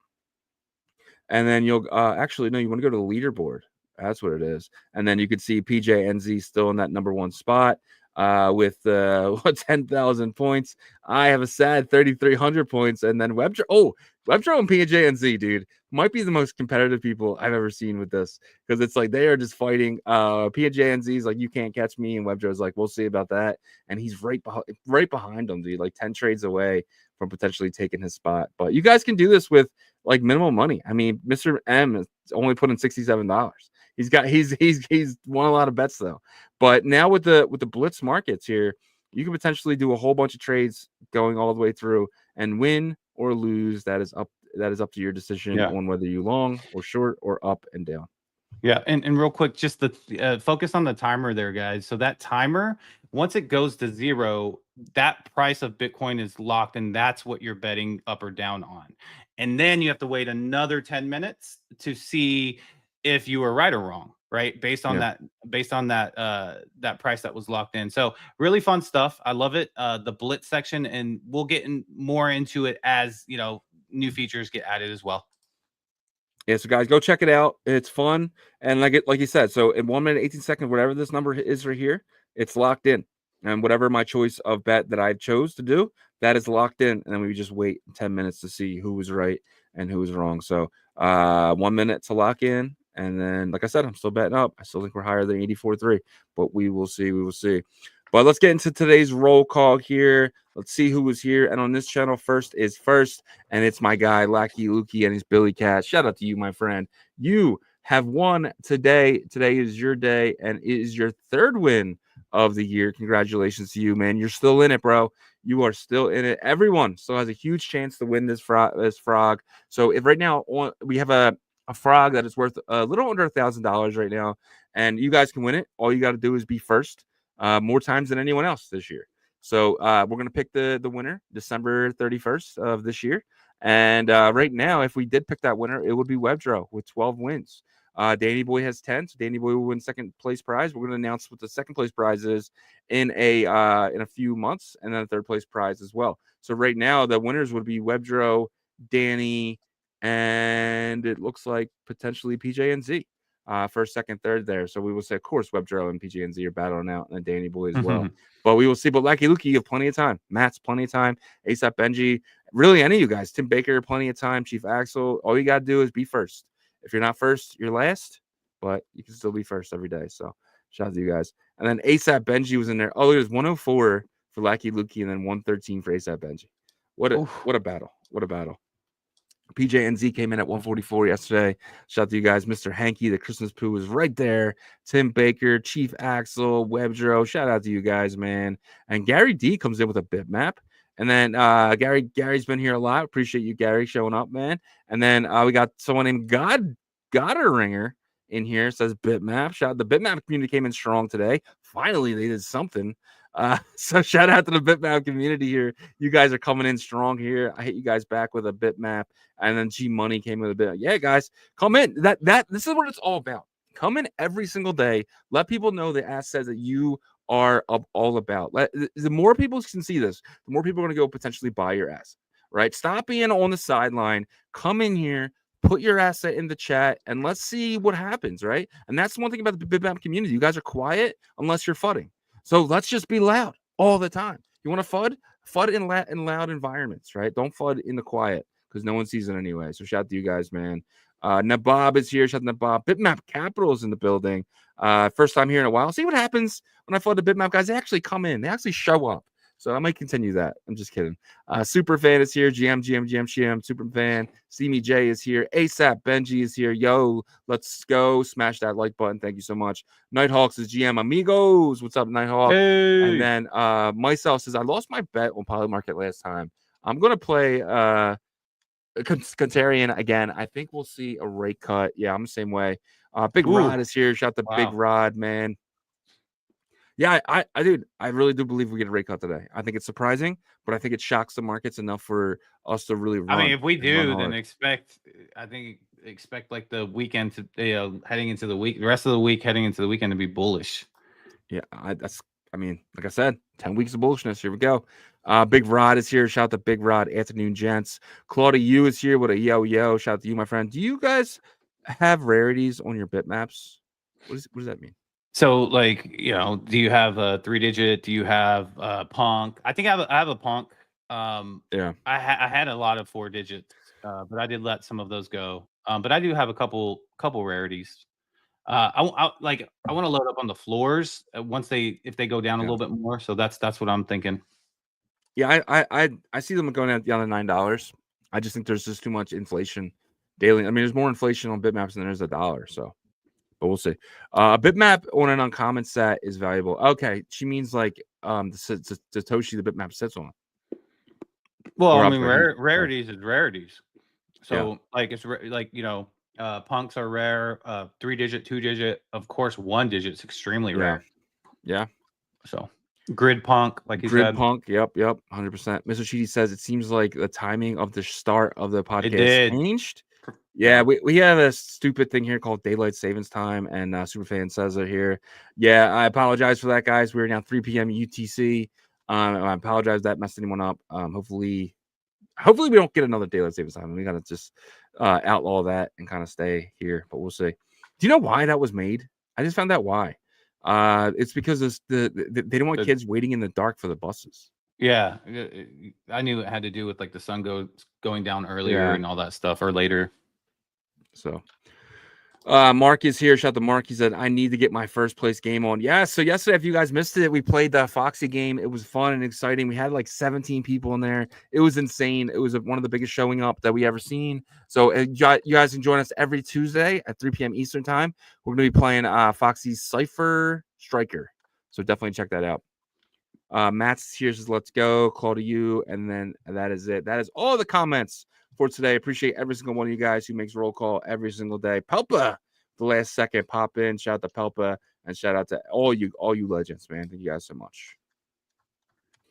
And then you'll you want to go to the leaderboard. That's what it is. And then you could see PJNZ still in that number 1 spot with 10,000 points. I have a sad 3,300 points. And then Webdro and PJNZ, dude, might be the most competitive people I've ever seen with this, because it's like they are just fighting. PJNZ's like, you can't catch me, and Webdro's like, we'll see about that. And he's right behind him, dude, like 10 trades away from potentially taking his spot. But you guys can do this with like minimal money. I mean, Mr. M is only put in $67. He's won a lot of bets though. But now with the blitz markets here, you can potentially do a whole bunch of trades going all the way through and win or lose. That is up to your decision on whether you long or short or up and down. Yeah, and real quick, just the focus on the timer there, guys. So that timer, once it goes to 0, that price of Bitcoin is locked, and that's what you're betting up or down on. And then you have to wait another 10 minutes to see if you were right or wrong, right? Based on that price that was locked in. So really fun stuff. I love it. The Blitz section, and we'll get more into it as new features get added as well. Yeah, so guys, go check it out. It's fun. And like you said, so in 1 minute, 18 seconds, whatever this number is right here, it's locked in. And whatever my choice of bet that I chose to do, that is locked in, and then we just wait 10 minutes to see who was right and who was wrong. So 1 minute to lock in, and then, like I said, I'm still betting up. I still think we're higher than 84.3, but we will see. We will see. But let's get into today's roll call here. Let's see who was here. And on this channel, first is first, and it's my guy, Lackey Lukey, and his Billy Cat. Shout out to you, my friend. You have won today. Today is your day, and it is your third win of the year. Congratulations to you, man. You're still in it, bro. You are still in it. Everyone still has a huge chance to win this frog. So if right now we have a frog that is worth a little under $1,000 right now, and you guys can win it, all you got to do is be first more times than anyone else this year. So we're going to pick the winner December 31st of this year. And right now, if we did pick that winner, it would be Webdro with 12 wins. Danny Boy has 10, so Danny Boy will win second place prize. We're going to announce what the second place prize is in a few months, and then the third place prize as well. So right now, the winners would be Webdro, Danny, and it looks like potentially PJNZ. First, second, third there. So we will say, of course, Webdro and PJNZ are battling out, and then Danny Boy as well. But we will see. But Lucky Luke, you have plenty of time. Matt's plenty of time. ASAP Benji, really any of you guys. Tim Baker, plenty of time. Chief Axel, all you got to do is be first. If you're not first, you're last, but you can still be first every day. So shout out to you guys. And then ASAP Benji was in there. Oh, there's 104 for Lucky Lukey, and then 113 for ASAP Benji. What a battle. What a battle. PJNZ came in at 144 yesterday. Shout out to you guys. Mr. Hanky, the Christmas Poo, was right there. Tim Baker, Chief Axel, Webdro. Shout out to you guys, man. And Gary D comes in with a bitmap. And then Gary's been here a lot. Appreciate you, Gary, showing up, man. And then we got someone named Ringer in here. Says bitmap. Shout out, the bitmap community came in strong today. Finally, they did something. So shout out to the bitmap community here. You guys are coming in strong here. I hit you guys back with a bitmap. And then G Money came with a bit. Yeah, guys, come in. This is what it's all about. Come in every single day. Let people know the assets that you are all about. The more people can see this, the more people are going to go potentially buy your asset, right? Stop being on the sideline. Come in here, put your asset in the chat, and let's see what happens, right? And that's one thing about the bitmap community. You guys are quiet unless you're fudding. So let's just be loud all the time. You want to FUD? FUD in loud environments, right? Don't FUD in the quiet because no one sees it anyway. So shout out to you guys, man. Nabob is here. Shout out to Nabob. Bitmap Capital is in the building. First time here in a while. See what happens when I FUD the Bitmap guys. They actually come in. They actually show up. So I might continue that. I'm just kidding. Superfan is here. GM. Superfan. Steamy J is here. ASAP Benji is here. Yo, let's go. Smash that like button. Thank you so much. Nighthawks is GM. Amigos. What's up, Nighthawk? Hey. And then myself says, I lost my bet on Polymarket last time. I'm going to play Contrarian again. I think we'll see a rate cut. Yeah, I'm the same way. Big Rod is here. Shout out to Big Rod, man. Yeah, I really do believe we get a rate cut today. I think it's surprising, but I think it shocks the markets enough for us to really run. I mean, if we do, then expect like the weekend to heading into the week, the rest of the week heading into the weekend to be bullish. Yeah, like I said, 10 weeks of bullishness. Here we go. Big Rod is here. Shout out to Big Rod. Afternoon, gents. Claudia Yu is here with a yo. Shout out to you, my friend. Do you guys have rarities on your bitmaps? What does that mean? So, like, do you have a 3-digit? Do you have Punk? I think I have a Punk. Yeah. I had a lot of 4 digits, but I did let some of those go. But I do have a couple rarities. I want to load up on the floors if they go down a little bit more. So that's what I'm thinking. Yeah, I see them going down to $9. I just think there's just too much inflation daily. I mean, there's more inflation on bitmaps than there's $1. So. But we'll see. A bitmap on an uncommon set is valuable. Okay, she means like the Satoshi the bitmap sits on. Well, I mean, rarities is rarities. So like it's punks are rare. 3-digit, 2-digit, of course, 1-digit is extremely rare. Yeah. So grid punk, like you said. Punk, yep, 100%. Mr. Cheaty says it seems like the timing of the start of the podcast changed. Yeah, we have a stupid thing here called daylight savings time, and Superfan says it here. Yeah, I apologize for that, guys. We're now 3 p.m. UTC. I apologize if that messed anyone up. Hopefully we don't get another daylight savings time. We gotta just outlaw that and kind of stay here, but we'll see. Do you know why that was made? I just found out why. It's because they don't want kids waiting in the dark for the buses. Yeah, I knew it had to do with like the sun going down earlier and all that stuff, or later. So Mark is here. Shout out to Mark. He said, I need to get my first place game on. Yeah. So yesterday, if you guys missed it, we played the Foxy game. It was fun and exciting. We had like 17 people in there. It was insane. It was one of the biggest showing up that we ever seen. So you guys can join us every Tuesday at 3 p.m. Eastern time. We're going to be playing Foxy's Cypher Striker. So definitely check that out. Matt's here says, let's go. Call to you. And then that is it. That is all the comments for today. Appreciate every single one of you guys who makes roll call every single day. Pelpa, the last second, pop in. Shout out to Pelpa and shout out to all you legends, man. Thank you guys so much.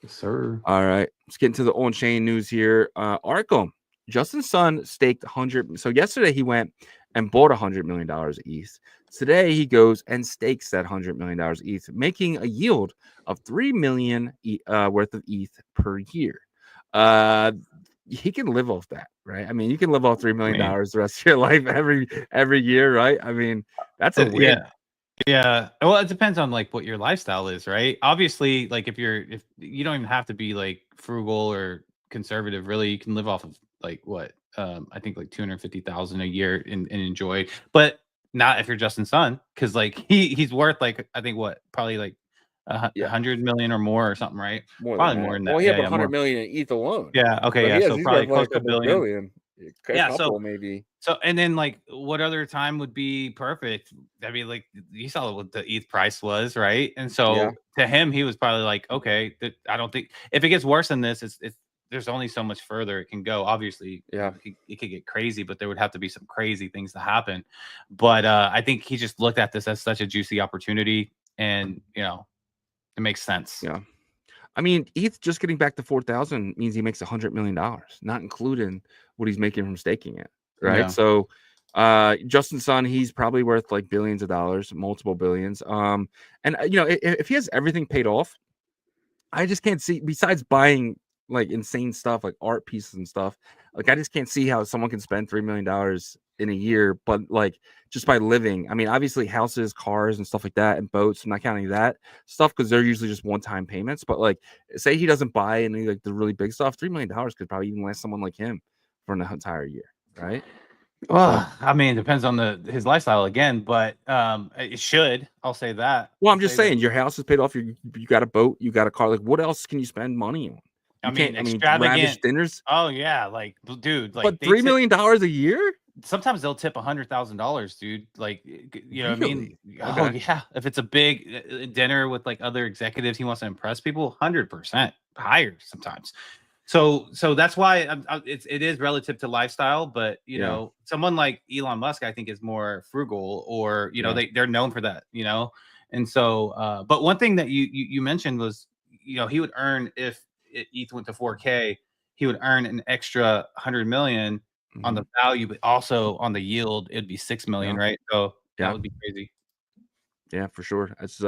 Yes, sir. All right, let's get into the on-chain news here. Arkham, Justin's son staked 100. So yesterday he went and bought $100 million of ETH. Today he goes and stakes that $100 million ETH, making a yield of 3 million worth of ETH per year. He can live off that, right? I mean, you can live off $3 million the rest of your life every year, right? I mean, that's a win. Yeah. Well, it depends on like what your lifestyle is, right? Obviously, like if you don't even have to be like frugal or conservative, really, you can live off of like what I think like 250,000 a year and enjoy, but not if you're Justin's son, because like he's worth like I think what probably like 100 million or more or something, right? Probably more than that. Well, he had 100 million in ETH alone. Yeah. Okay. So probably close to a billion. Yeah. So maybe. So and then like what other time would be perfect? I mean, like you saw what the ETH price was, right? And so to him, he was probably like, okay, I don't think if it gets worse than this, it's there's only so much further it can go. Obviously, it could get crazy, but there would have to be some crazy things to happen. But I think he just looked at this as such a juicy opportunity, and it makes sense. Yeah. I mean, ETH just getting back to 4,000 means he makes $100 million, not including what he's making from staking it, right? Yeah. So Justin's son, he's probably worth like billions of dollars, multiple billions. And if he has everything paid off, I just can't see, besides buying like insane stuff like art pieces and stuff, like I just can't see how someone can spend $3 million in a year, but like just by living. I mean, obviously houses, cars and stuff like that, and boats. I'm not counting that stuff because they're usually just one-time payments. But like, say he doesn't buy any like the really big stuff, $3 million could probably even last someone like him for an entire year, right? Well, I mean, it depends on his lifestyle again, but it should. I'll say that. Well, I'm just saying, your house is paid off. You got a boat, you got a car. Like, what else can you spend money on? I mean, extravagant dinners. Oh yeah, like dude, like but $3 million a year. Sometimes they'll tip $100,000, dude. Like, you know what I mean? Okay. Oh yeah, if it's a big dinner with like other executives, he wants to impress people. 100% higher sometimes. So that's why it is relative to lifestyle, but you know, someone like Elon Musk, I think, is more frugal, or they're known for that, And so, but one thing that you mentioned was, he would earn if ETH went to 4K, he would earn an extra 100 million on the value, but also on the yield, it'd be 6 million, right? So that would be crazy. Yeah, for sure. That's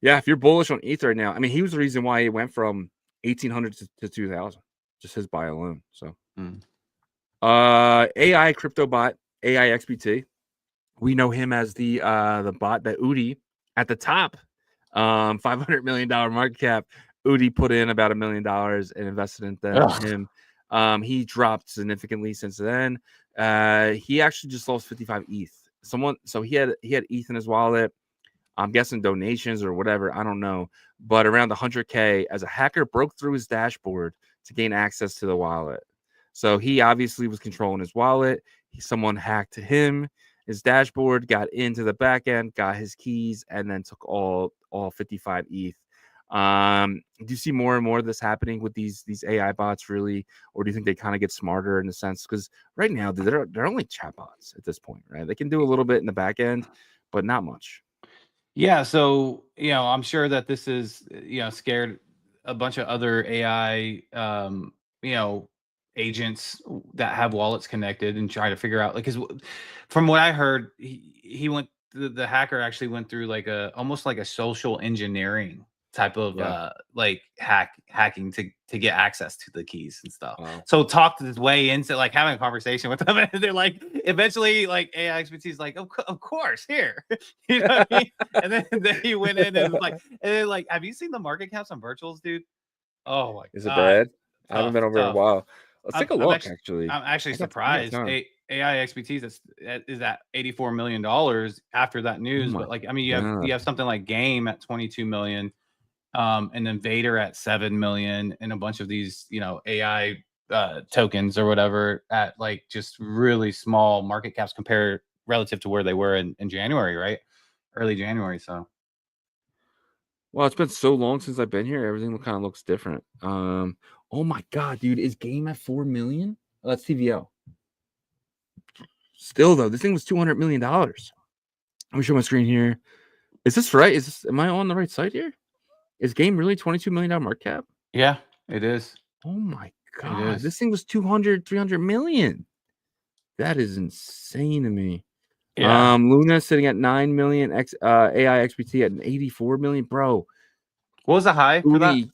if you're bullish on ETH right now, I mean, he was the reason why it went from 1,800 to 2,000, just his buy alone. So, AI crypto bot, AI XBT. We know him as the bot that Udi at the top, $500 million market cap. Udi put in about $1 million and invested in him. He dropped significantly since then. He actually just lost 55 ETH. So he had ETH in his wallet. I'm guessing donations or whatever. I don't know. But around 100K, as a hacker broke through his dashboard to gain access to the wallet. So he obviously was controlling his wallet. Someone hacked him, his dashboard, got into the back end, got his keys, and then took all 55 ETH. Do you see more and more of this happening with these AI bots, really, or do you think they kind of get smarter in a sense? Because right now they're only chatbots at this point, right? They can do a little bit in the back end, but not much. Yeah, so I'm sure that this is scared a bunch of other AI agents that have wallets connected and try to figure out, like, because from what I heard, he went, the hacker actually went through like almost like a social engineering type of hacking to get access to the keys and stuff. Wow. So talked his way into like having a conversation with them, and they're like, eventually like AI expertise like, of course, here. You know what I mean? And then he went in and was like, have you seen the market caps on virtuals, dude? Oh my Is it god. bad? I haven't been over in a Tough. while. Let's take a I'm look, actually actually. I'm actually I got surprised. time. AI XBT is at $84 million after that Oh news. my But like, I mean, you god. have something like Game at 22 million, and then Vader at 7 million, and a bunch of these, AI tokens or whatever at like just really small market caps compared relative to where they were in January, right? Early January. So Well, it's been so long since I've been here. Everything kind of looks different. Oh my god, dude, is Game at 4 million? Oh, that's TVO. Still though, this thing was $200 million. Let me show my screen here. Is this right? Am I on the right site here? Is Game really $22 million market cap? yeah, it is. Oh my It god, is. this thing was 200-300 million. That is insane to me. Yeah. Luna sitting at 9 million, AI XBT at 84 million, bro. What was the high for that? Udi,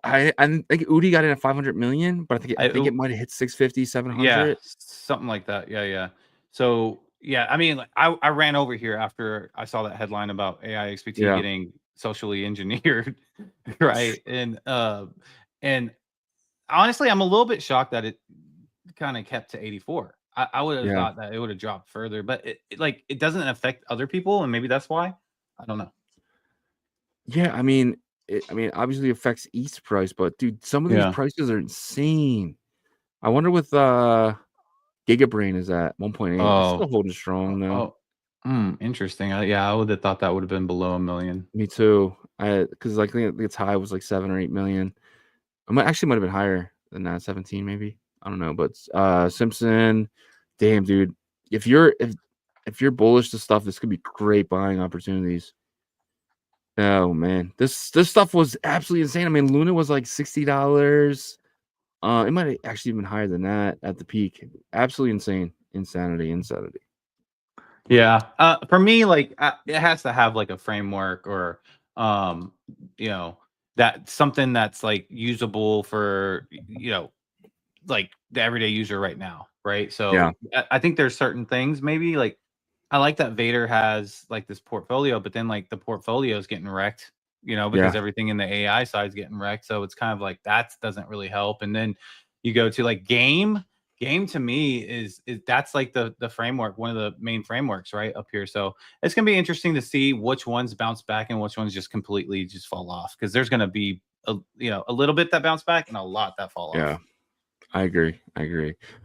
I think Udi got in at 500 million, but I think it might have hit 650, 700. Yeah, something like that. Yeah, yeah. So yeah, I mean, like, I ran over here after I saw that headline about AI XPT Yeah. getting socially engineered, right? And honestly, I'm a little bit shocked that it kind of kept to 84. I would have Yeah. thought that it would have dropped further, but it doesn't affect other people, and maybe that's why. I don't know. Yeah, I mean, obviously it affects ETH price, but dude, some of these Yeah. prices are insane. I wonder with Gigabrain is at 1.8. It's still Oh, holding strong though. Interesting. Yeah, I would have thought that would have been below 1 million. Me too. Because like I think its high was like 7 or 8 million. Might have been higher than that, 17 maybe. I don't know, but Simpson, damn dude, if you're bullish to stuff, this could be great buying opportunities. Oh man, this stuff was absolutely insane. I mean, Luna was like $60. It might have actually been higher than that at the peak. Absolutely insane, insanity. Yeah. For me, like it has to have like a framework or that something that's like usable for like the everyday user right now, right? So Yeah. I think there's certain things maybe like I like that Vader has like this portfolio, but then like the portfolio is getting wrecked, because Yeah. everything in the AI side is getting wrecked. So it's kind of like that doesn't really help. And then you go to like game. Game to me is that's like the framework, one of the main frameworks right up here. So it's gonna be interesting to see which ones bounce back and which ones just completely just fall off because there's gonna be a little bit that bounce back and a lot that fall Yeah. off. I agree.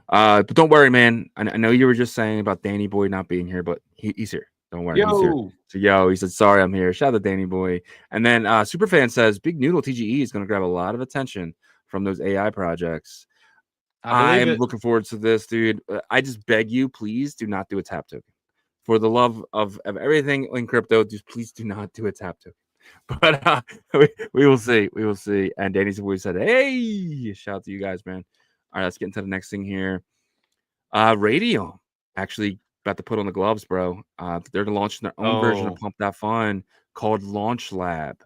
But don't worry, man. I know you were just saying about Danny Boy not being here, but he's here. Don't worry, he's here. So he said, sorry, I'm here. Shout out to Danny Boy. And then Superfan says Big Noodle TGE is going to grab a lot of attention from those AI projects. I'm looking forward to this, dude. I just beg you, please do not do a tap token. For the love of everything in crypto, just please do not do a tap token. But we will see. We will see. And Danny's always said, hey, shout out to you guys, man. All right, let's get into the next thing here. Radium actually about to put on the gloves, bro. They're launching their own version of Pump That Fun called Launch Lab.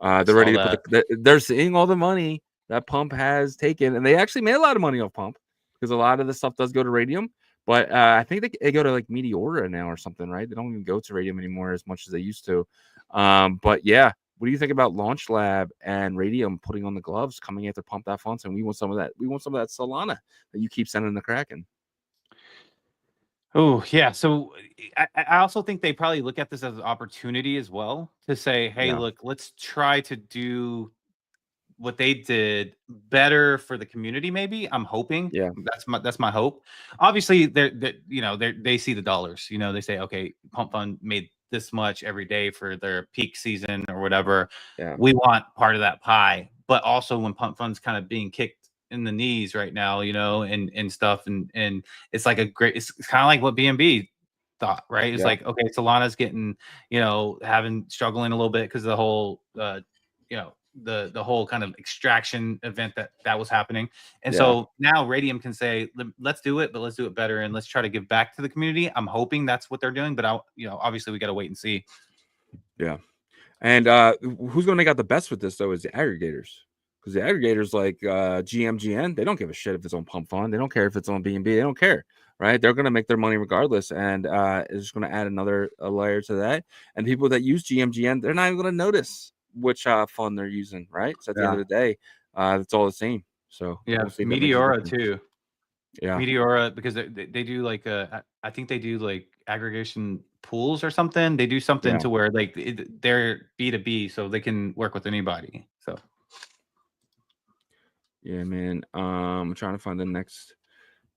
They're ready to put they're seeing all the money that Pump has taken, and they actually made a lot of money off Pump because a lot of the stuff does go to Radium. But I think they go to like Meteora now or something, right? They don't even go to Radium anymore as much as they used to. But yeah, what do you think about Launch Lab and Radium putting on the gloves, coming after Pump That Fun? And we want some of that. We want some of that Solana that you keep sending the Kraken. Oh, yeah. So I also think they probably look at this as an opportunity as well to say, hey, look, let's try to do what they did better for the community. Maybe I'm hoping. Yeah, that's my hope. Obviously, they see the dollars. They say, okay, Pump Fund made this much every day for their peak season or whatever. Yeah. We want part of that pie. But also when Pump Fund's kind of being kicked in the knees right now, and stuff, and it's like it's kind of like what BNB thought, right? It's like, okay, Solana's getting, struggling a little bit because of the whole the whole kind of extraction event that was happening. And so now Radium can say, let's do it, but let's do it better and let's try to give back to the community. I'm hoping that's what they're doing, but obviously we got to wait and see. Yeah. And who's going to make out the best with this though is the aggregators. Because the aggregators like GMGN, they don't give a shit if it's on Pump Fund. They don't care if it's on BNB. They don't care, right? They're going to make their money regardless. And it's just going to add another layer to that. And people that use GMGN, they're not even going to notice which fund they're using, right? So at the end of the day, it's all the same. So Yeah, we'll see if that makes a Meteora difference. too. Yeah. Meteora, because they do like I think they do like aggregation pools or something. They do something Yeah. to where like they're B2B, so they can work with anybody. So Yeah, man. I'm trying to find the next.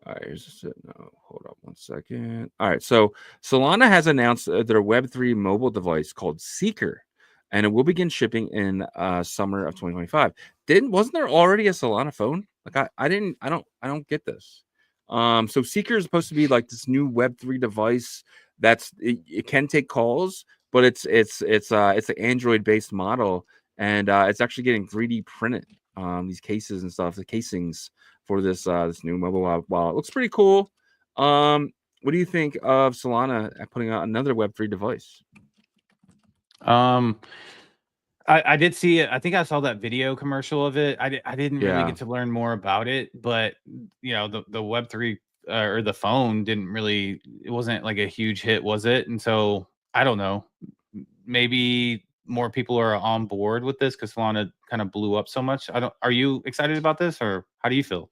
All right, here's it. No, hold up 1 second. All right, so Solana has announced their Web3 mobile device called Seeker, and it will begin shipping in summer of 2025. Wasn't there already a Solana phone? Like I don't get this. So Seeker is supposed to be like this new Web3 device it can take calls, but it's an Android based model, and it's actually getting 3D printed. These cases and stuff, the casings for this this new mobile wallet. It looks pretty cool. What do you think of Solana putting out another Web3 device? I did see it. I think I saw that video commercial of it. I didn't really get to learn more about it, but you know, the Web3 or the phone didn't really, it wasn't like a huge hit, was it? And so I don't know. Maybe more people are on board with this because Solana kind of blew up so much. Are you excited about this, or how do you feel?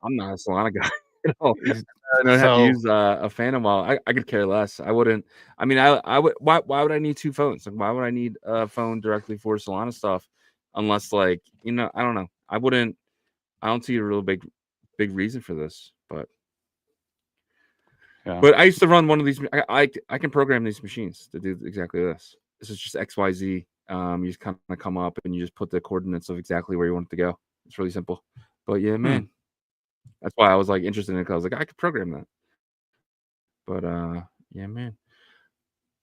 I'm not a Solana guy at all. Ex- I don't have to So use a Phantom wallet. I could care less. I wouldn't. I mean, I would. Why would I need two phones? Like, why would I need a phone directly for Solana stuff? Unless, like, you know, I don't know. I wouldn't. I don't see a real big reason for this. But yeah. But I used to run one of these. I can program these machines to do exactly this. This is just XYZ. You just kind of come up and you just put the coordinates of exactly where you want it to go. It's really simple. But yeah, man, that's why I was like interested in it, because I was like, I could program that. But yeah, man.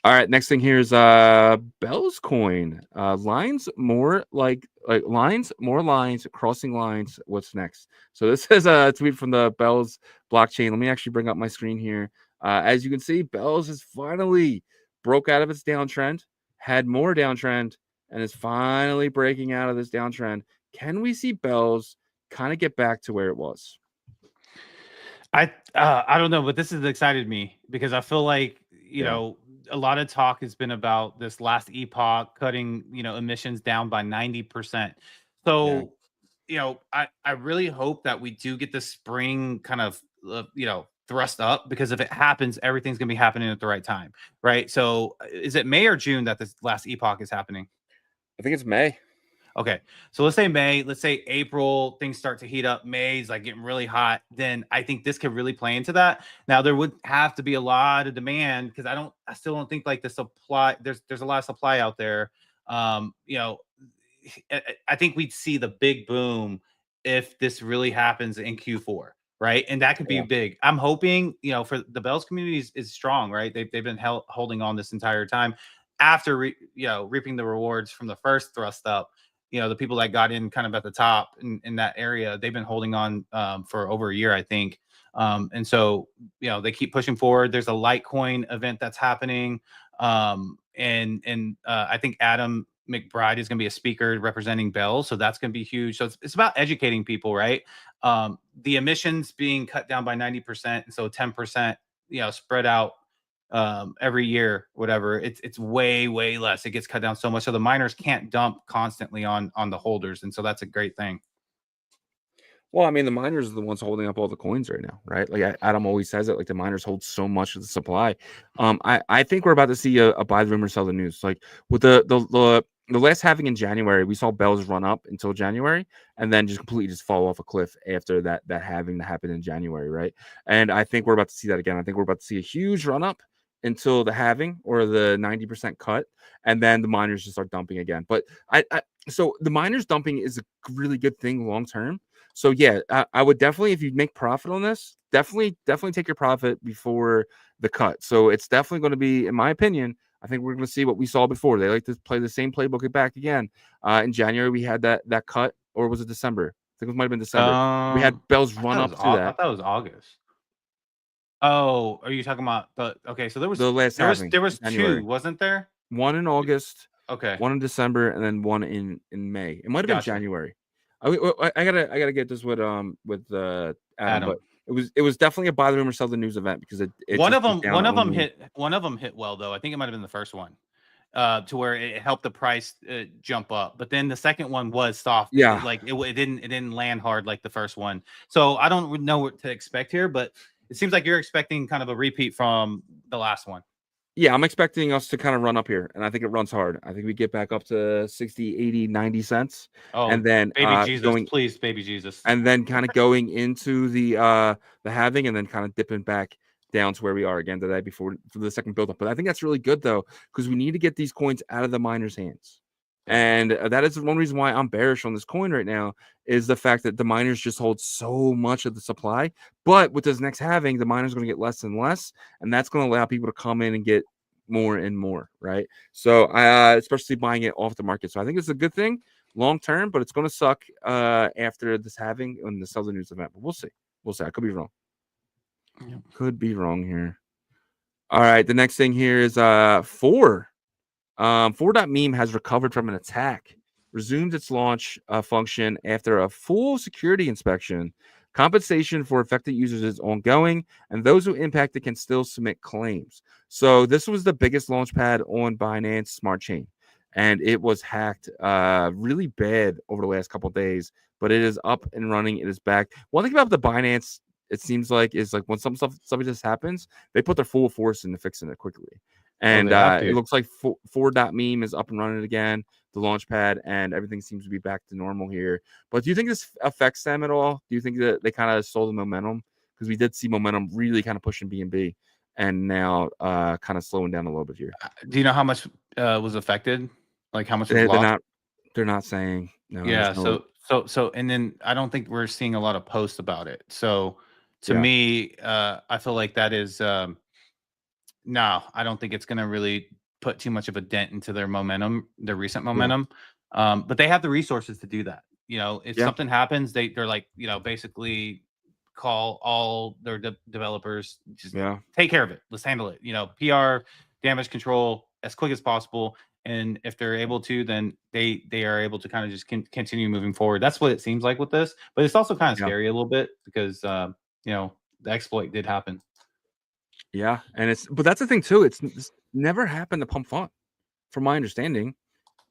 All right, next thing here is Bell's coin. Lines more like lines, more lines, crossing lines. What's next? So this is a tweet from the Bell's blockchain. Let me actually bring up my screen here. As you can see, Bell's has finally broke out of its downtrend, had more downtrend, and is finally breaking out of this downtrend. Can we see Bell's kind of get back to where it was? I don't know, but this has excited me because I feel like, you know, a lot of talk has been about this last epoch cutting, you know, emissions down by 90%. So, you know, I really hope that we do get this spring kind of, you know, thrust up, because if it happens, everything's going to be happening at the right time. Right. So is it May or June that this last epoch is happening? I think it's May. Okay, so let's say May, let's say April, things start to heat up. May's like getting really hot. Then I think this could really play into that. Now there would have to be a lot of demand, because I still don't think like the supply. There's a lot of supply out there. You know, I think we'd see the big boom if this really happens in Q4, right? And that could be big. I'm hoping, you know, for the Bells community is strong, right? They've been holding on this entire time after you know, reaping the rewards from the first thrust up. You know, the people that got in kind of at the top in that area, they've been holding on for over a year, I think. And so, you know, they keep pushing forward. There's a Litecoin event that's happening. And I think Adam McBride is going to be a speaker representing Bell. So that's going to be huge. So it's about educating people, right? The emissions being cut down by 90%. And so 10%, you know, spread out every year, whatever. It's way less. It gets cut down so much, so the miners can't dump constantly on the holders, and so that's a great thing. Well, I mean, the miners are the ones holding up all the coins right now, right? Like Adam always says it, like the miners hold so much of the supply. I think we're about to see a buy the rumor, sell the news. Like with the last halving in January, we saw Bells run up until January and then just completely just fall off a cliff after that halving that happened in January, right? And I think we're about to see that again. I think we're about to see a huge run up until the halving or the 90% cut, and then the miners just start dumping again. But so the miners dumping is a really good thing long term. So yeah, I would definitely, if you make profit on this, definitely take your profit before the cut. So it's definitely going to be, in my opinion, I think we're going to see what we saw before. They like to play the same playbook back again. In January, we had that cut, or was it December? I think it might have been December. We had Bells run up to that. I thought that was August. Oh, are you talking about okay? So there was the last halving. There was two, wasn't there? One in August. Okay. One in December, and then one in May. It might have been January. I gotta get this with Adam, but it was definitely a buy the rumor, sell the news event, because it one of them hit well though. I think it might have been the first one. to where it helped the price jump up. But then the second one was soft. Yeah. It didn't land hard like the first one. So I don't know what to expect here, but it seems like you're expecting kind of a repeat from the last one. Yeah, I'm expecting us to kind of run up here, and I think it runs hard. I think we get back up to 60, 80, 90 cents. Oh, and then baby Jesus, please, baby Jesus. And then kind of going into the halving, and then kind of dipping back down to where we are again today for the second build up. But I think that's really good though, because we need to get these coins out of the miners' hands. And that is one reason why I'm bearish on this coin right now, is the fact that the miners just hold so much of the supply. But with this next halving, the miners are going to get less and less, and that's going to allow people to come in and get more and more, right? So especially buying it off the market. So I think it's a good thing long term, but it's going to suck after this halving on the Southern News event. But we'll see. I could be wrong. Could be wrong here. All right, the next thing here is 4. 4.meme has recovered from an attack, resumed its launch function after a full security inspection. Compensation for affected users is ongoing, and those who impacted can still submit claims. So this was the biggest launchpad on Binance Smart Chain, and it was hacked really bad over the last couple of days, but it is up and running. It is back. One thing about the Binance, it seems like, is like when something just happens, they put their full force into fixing it quickly. And it looks like 4.meme is up and running again, the launch pad, and everything seems to be back to normal here. But do you think this affects them at all? Do you think that they kind of stole the momentum? Because we did see momentum really kind of pushing BNB, and now kind of slowing down a little bit here. Do you know how much was affected? Like how much was lost? They're not saying. No. Yeah. So, and then I don't think we're seeing a lot of posts about it. So to me, I feel like that is. No, I don't think it's going to really put too much of a dent into their momentum, their recent momentum. But they have the resources to do that. You know, if something happens, they're like, you know, basically call all their developers, just take care of it. Let's handle it. You know, PR, damage control as quick as possible. And if they're able to, then they are able to kind of just continue moving forward. That's what it seems like with this. But it's also kind of scary a little bit because, you know, the exploit did happen. Yeah, and but that's the thing too. It's never happened to Pump Fund, from my understanding.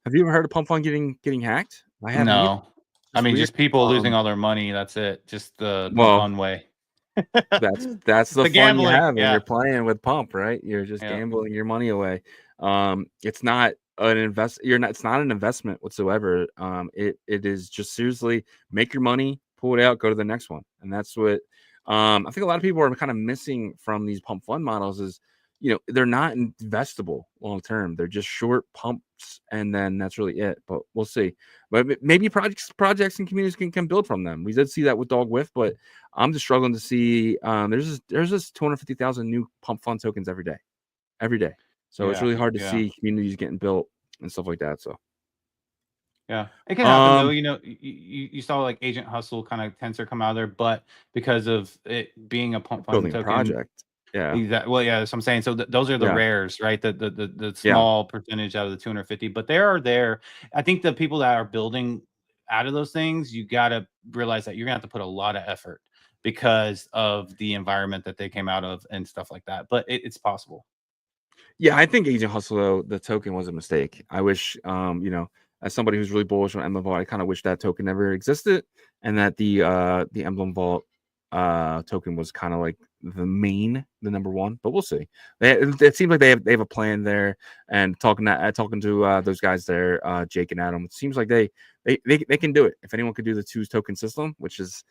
Have you ever heard of Pump Fund getting hacked? I haven't. No, I mean just people losing all their money. That's it. Just the fun way. that's the fun gambling you have when you're playing with Pump, right? You're just gambling your money away. It's not an It's not an investment whatsoever. It is just seriously make your money, pull it out, go to the next one, and that's what. I think a lot of people are kind of missing from these pump fund models is, you know, they're not investable long term. They're just short pumps, and then that's really it. But we'll see. But maybe projects and communities can build from them. We did see that with Dog Whiff, but I'm just struggling to see. There's this 250,000 new pump fund tokens every day. So it's really hard to see communities getting built and stuff like that. So. Yeah, it can happen though. You know, you saw like Agent Hustle kind of Tensor come out of there, but because of it being a pump fund token project, that's what I'm saying. So those are the rares, right? The small percentage out of the 250, but they are there. I think the people that are building out of those things, you got to realize that you're gonna have to put a lot of effort because of the environment that they came out of and stuff like that. But it's possible. Yeah, I think Agent Hustle though, the token was a mistake. I wish, you know. As somebody who's really bullish on Emblem Vault, I kind of wish that token never existed, and that the Emblem Vault token was kind of like the number one. But we'll see. It seems like they have a plan there. And talking to those guys there, Jake and Adam, it seems like they can do it. If anyone could do the 2 token system, which is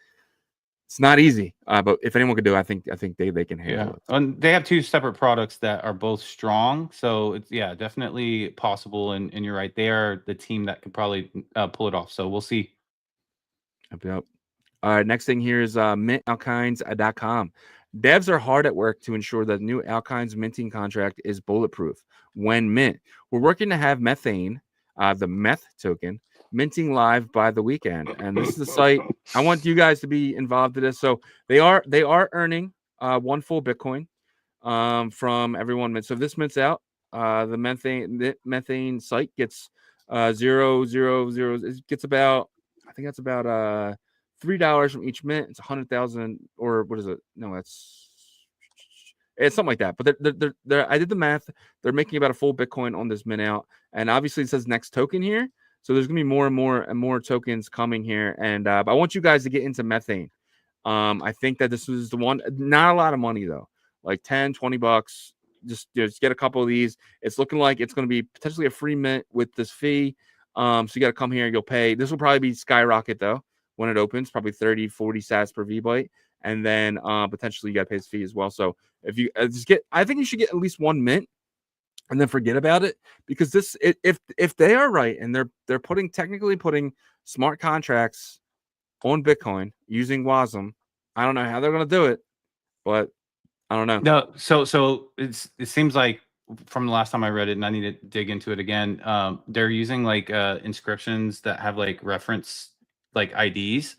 it's not easy, but if anyone could do it, I think they can handle it. And they have 2 separate products that are both strong, so it's definitely possible. And you're right, they are the team that could probably pull it off. So we'll see. Yep. All right, next thing here is mintalkines.com. Devs are hard at work to ensure that the new Alkynes minting contract is bulletproof when mint. We're working to have Methane, the Meth token, minting live by the weekend, and this is the site. I want you guys to be involved in this. So they are earning 1 full Bitcoin from everyone. So if this mints out, the methane site gets 0.000. It gets about, I think that's about $3 from each mint. It's 100,000, or what is it? No, that's It's something like that. But they're I did the math. They're making about a full Bitcoin on this mint out, and obviously it says next token here. So there's gonna be more and more tokens coming here. And but I want you guys to get into methane. I think that this was the one. Not a lot of money though, like 10, 20 bucks. Just get a couple of these. It's looking like it's going to be potentially a free mint with this fee. So you got to come here. You'll pay. This will probably be skyrocket though when it opens, probably 30, 40 sats per VByte, and then potentially you got to pay this fee as well. So if you just get, I think you should get at least one mint and then forget about it, because this, if they are right and they're technically putting smart contracts on Bitcoin using WASM, I don't know how they're going to do it, but I don't know. No, so it seems like from the last time I read it, and I need to dig into it again. They're using like inscriptions that have like reference like IDs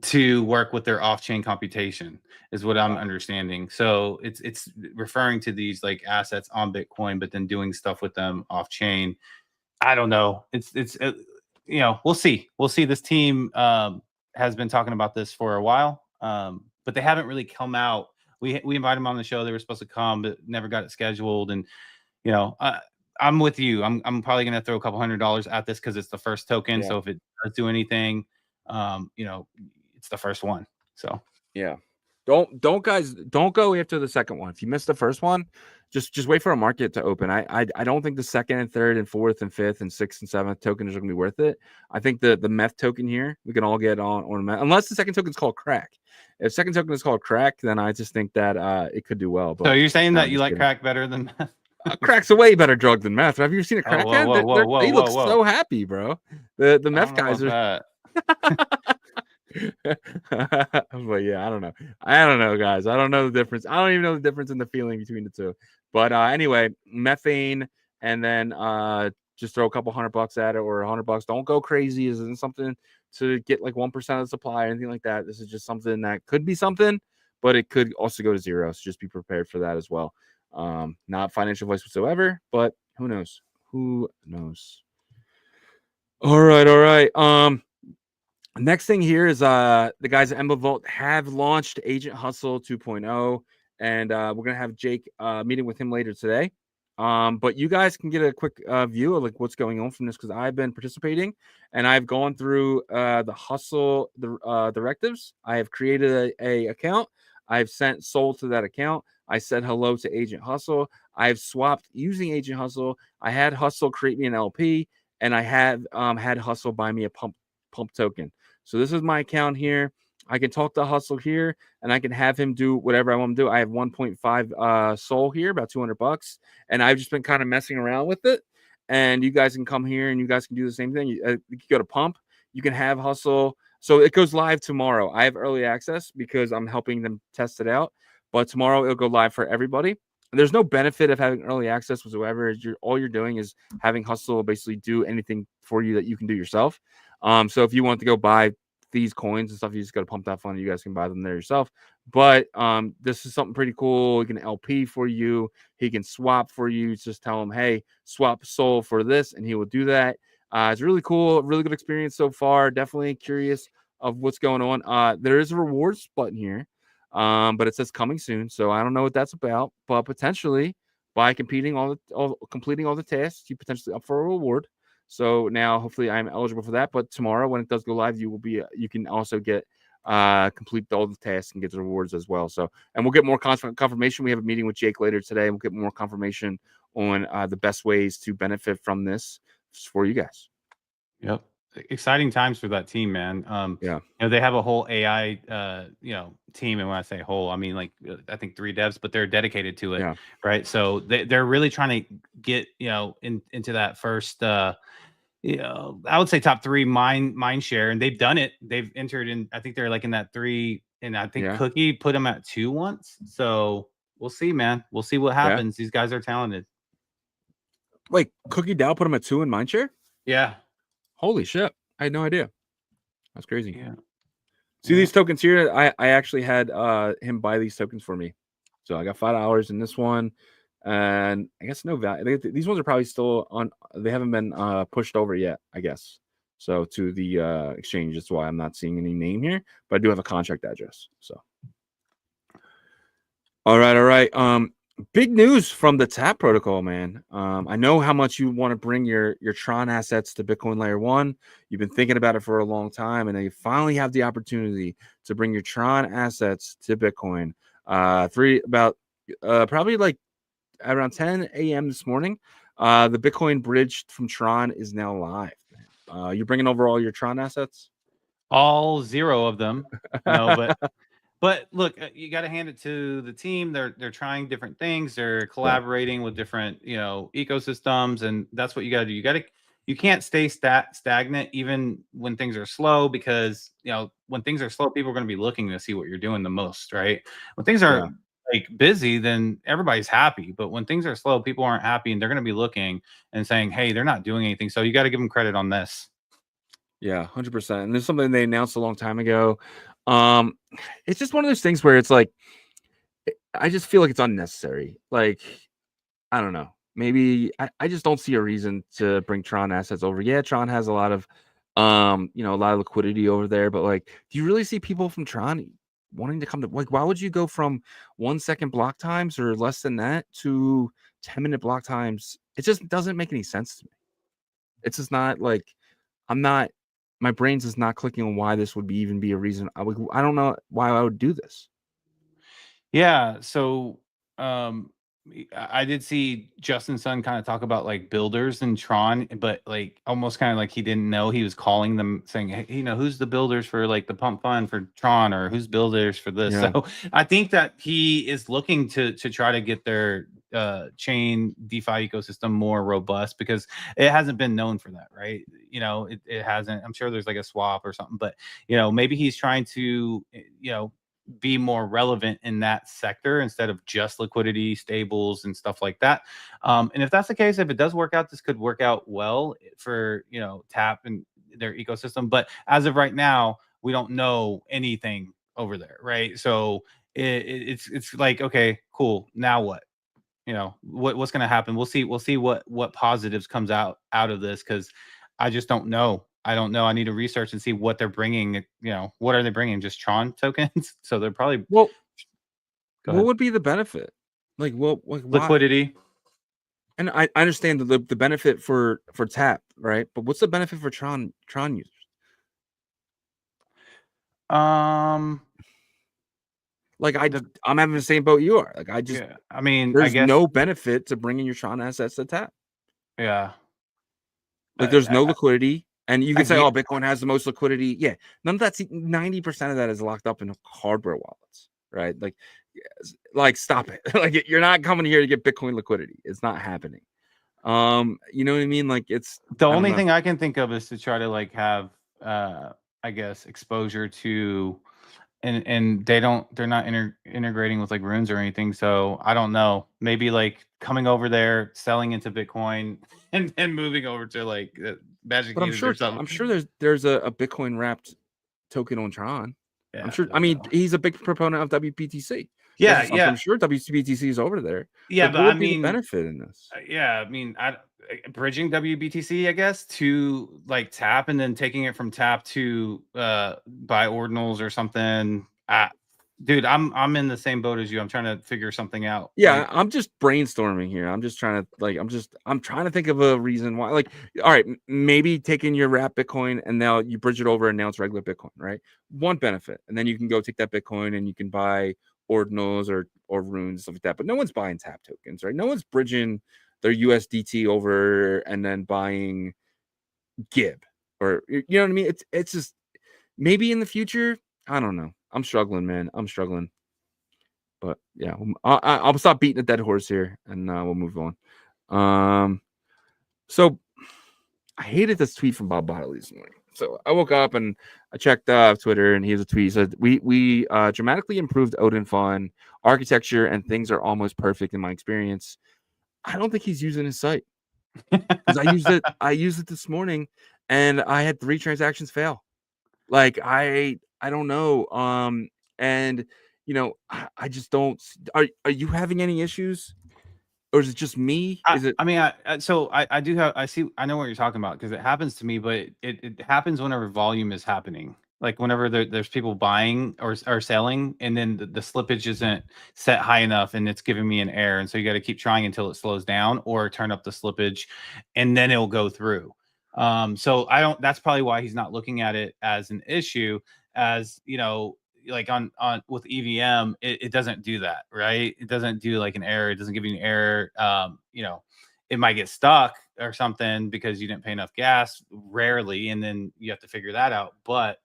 to work with their off-chain computation, is what I'm understanding. So it's referring to these like assets on Bitcoin, but then doing stuff with them off-chain. I don't know. It's you know, we'll see. We'll see. This team has been talking about this for a while, but they haven't really come out. We invited them on the show. They were supposed to come, but never got it scheduled. And you know, I'm with you. I'm probably gonna throw a couple $100 at this because it's the first token. Yeah. So if it does do anything, you know, it's the first one. So yeah, don't go after the second one. If you missed the first one, just wait for a market to open. I don't think the second and third and fourth and fifth and sixth and seventh token is going to be worth it. I think the meth token here we can all get on meth, unless the second token is called crack. If second token is called crack, then I just think that it could do well. But so you're saying that you like kidding. crack better than meth? Crack's a way better drug than meth. Have you seen a crackhead? They look whoa. so happy, bro. The meth guys are. But yeah, I don't know, guys. I don't know the difference. I don't even know the difference in the feeling between the two. But anyway, methane, and then just throw a couple $100 at it, or $100. Don't go crazy. This isn't something to get like 1% of the supply or anything like that. This is just something that could be something, but it could also go to zero. So just be prepared for that as well. Not financial advice whatsoever, but who knows? Who knows? All right. Next thing here is the guys at Ember Vault have launched Agent Hustle 2.0, and we're gonna have Jake meeting with him later today. But you guys can get a quick view of like what's going on from this, because I've been participating and I've gone through the Hustle directives. I have created a account. I've sent Soul to that account. I said hello to Agent Hustle. I've swapped using Agent Hustle. I had Hustle create me an LP, and I have had Hustle buy me a pump token. So this is my account here. I can talk to Hustle here, and I can have him do whatever I want to do. I have 1.5 Soul here, about $200, and I've just been kind of messing around with it. And you guys can come here, and you guys can do the same thing. You can go to Pump. You can have Hustle. So it goes live tomorrow. I have early access because I'm helping them test it out. But tomorrow it'll go live for everybody. There's no benefit of having early access whatsoever. All you're doing is having Hustle basically do anything for you that you can do yourself. So if you want to go buy these coins and stuff, you just got to pump that fund. You guys can buy them there yourself. But this is something pretty cool. He can LP for you. He can swap for you. Just tell him, hey, swap Soul for this, and he will do that. It's really cool. Really good experience so far. Definitely curious of what's going on. There is a rewards button here, but it says coming soon. So I don't know what that's about. But potentially by completing all the tasks, you potentially up for a reward. So now hopefully I'm eligible for that. But tomorrow when it does go live, you can also get complete all the tasks and get the rewards as well. So, and we'll get more confirmation. We have a meeting with Jake later today. We'll get more confirmation on the best ways to benefit from this for you guys. Yep. Exciting times for that team, man. Yeah. You know, they have a whole AI team, and when I say whole, I mean like I think 3 devs, but they're dedicated to it. Yeah. Right. So they're really trying to get, into that first I would say top 3 mind share, and they've done it. They've entered in, I think they're like in that 3, and I think Cookie put them at 2 once. So we'll see, man. We'll see what happens. These guys are talented. Wait, Cookie Dow put him at 2 in mindshare? Yeah. Holy shit. I had no idea. That's crazy. Yeah. See these tokens here? I actually had him buy these tokens for me. So I got $5 in this one. And I guess no value. These ones are probably still on. They haven't been pushed over yet, I guess. So to the exchange, that's why I'm not seeing any name here. But I do have a contract address. So All right, all right. Big news from the TAP protocol, man. I know how much you want to bring your Tron assets to Bitcoin Layer 1. You've been thinking about it for a long time, and then you finally have the opportunity to bring your Tron assets to Bitcoin. Probably like around 10 a.m. this morning. The Bitcoin bridge from Tron is now live. You're bringing over all your Tron assets? All 0 of them. No, but look, you got to hand it to the team. They're trying different things. They're collaborating with different, ecosystems, and that's what you got to do. You can't stay stagnant even when things are slow, because when things are slow, people are going to be looking to see what you're doing the most, right? When things are like busy, then everybody's happy. But when things are slow, people aren't happy, and they're going to be looking and saying, "Hey, they're not doing anything." So you got to give them credit on this. Yeah, 100%. And there's something they announced a long time ago. It's just one of those things where it's like, I just feel like it's unnecessary. Like, I don't know. Maybe I just don't see a reason to bring Tron assets over. Yeah, Tron has a lot of, a lot of liquidity over there. But like, do you really see people from Tron wanting to come to, like, why would you go from 1 second block times or less than that to 10-minute block times? It just doesn't make any sense to me. It's just not like, my brain's just not clicking on why this would even be a reason. I don't know why I would do this. Yeah. So I did see Justin Sun kind of talk about like builders in Tron, but like almost kind of like he didn't know. He was calling them saying, "Hey, who's the builders for like the pump fund for Tron, or who's builders for this?" Yeah. So I think that he is looking to try to get their chain DeFi ecosystem more robust, because it hasn't been known for that, right? It hasn't. I'm sure there's like a swap or something, but maybe he's trying to be more relevant in that sector instead of just liquidity, stables, and stuff like that. And if that's the case, if it does work out, this could work out well for Tap and their ecosystem. But as of right now, we don't know anything over there, right? So it's like, okay, cool. Now what? What's going to happen? We'll see. We'll see what positives comes out of this, because I just don't know. I don't know. I need to research and see what they're bringing. What are they bringing? Just Tron tokens? So they're probably Well, Go what ahead. would be the benefit? Like, why? Liquidity. And I understand the benefit for Tap, right? But what's the benefit for Tron users? Like, I'm having the same boat you are. Like, Yeah. I mean, I there's guess. no benefit to bringing your Tron assets to Tap. Yeah. Like, there's no liquidity. And you can say, get- oh, Bitcoin has the most liquidity. Yeah, none of that's 90% of that is locked up in hardware wallets, right? Like stop it. Like, you're not coming here to get Bitcoin liquidity. It's not happening. You know what I mean? Like, it's the only thing I can think of is to try to like have I guess exposure to, and they're not integrating with like runes or anything, so I don't know, maybe like coming over there, selling into Bitcoin, and then moving over to like magic But users or something. I'm sure there's a Bitcoin wrapped token on Tron. Yeah, I'm sure. I mean, he's a big proponent of WBTC. yeah, So I'm sure WBTC is over there. yeah, Like, but what I would be the mean, benefit in this? yeah, I mean, bridging WBTC, I guess, to like Tap, and then taking it from Tap to buy Ordinals or something. Dude, I'm in the same boat as you. I'm trying to figure something out. Yeah, Like, I'm just brainstorming here. I'm just trying to I'm trying to think of a reason why. Like, all right, maybe taking your wrap Bitcoin and now you bridge it over and now it's regular Bitcoin, right? One benefit, and then you can go take that Bitcoin and you can buy ordinals or runes, stuff like that. But no one's buying Tap tokens, right? No one's bridging their USDT over and then buying Gib, or you know what I mean? It's just maybe in the future. I don't know. I'm struggling, man. I'm struggling. But yeah, I'll stop beating a dead horse here, and we'll move on. So I hated this tweet from Bob Bodley this morning. So I woke up and I checked Twitter, and he has a tweet. He said, "We dramatically improved Odin Fund architecture, and things are almost perfect in my experience." I don't think he's using his site, because I used it. I used it this morning, and I had 3 transactions fail. Like, I don't know. And I just don't. Are you having any issues, or is it just me? Is it? I mean, so I do have, I know what you're talking about, because it happens to me, but it happens whenever volume is happening, Like whenever there's people buying or selling, and then the slippage isn't set high enough, and it's giving me an error, and so you got to keep trying until it slows down, or turn up the slippage, and then it'll go through. So I don't. That's probably why he's not looking at it as an issue, as like on with EVM, it doesn't do that, right? It doesn't do like an error. It doesn't give you an error. It might get stuck or something because you didn't pay enough gas, rarely, and then you have to figure that out. But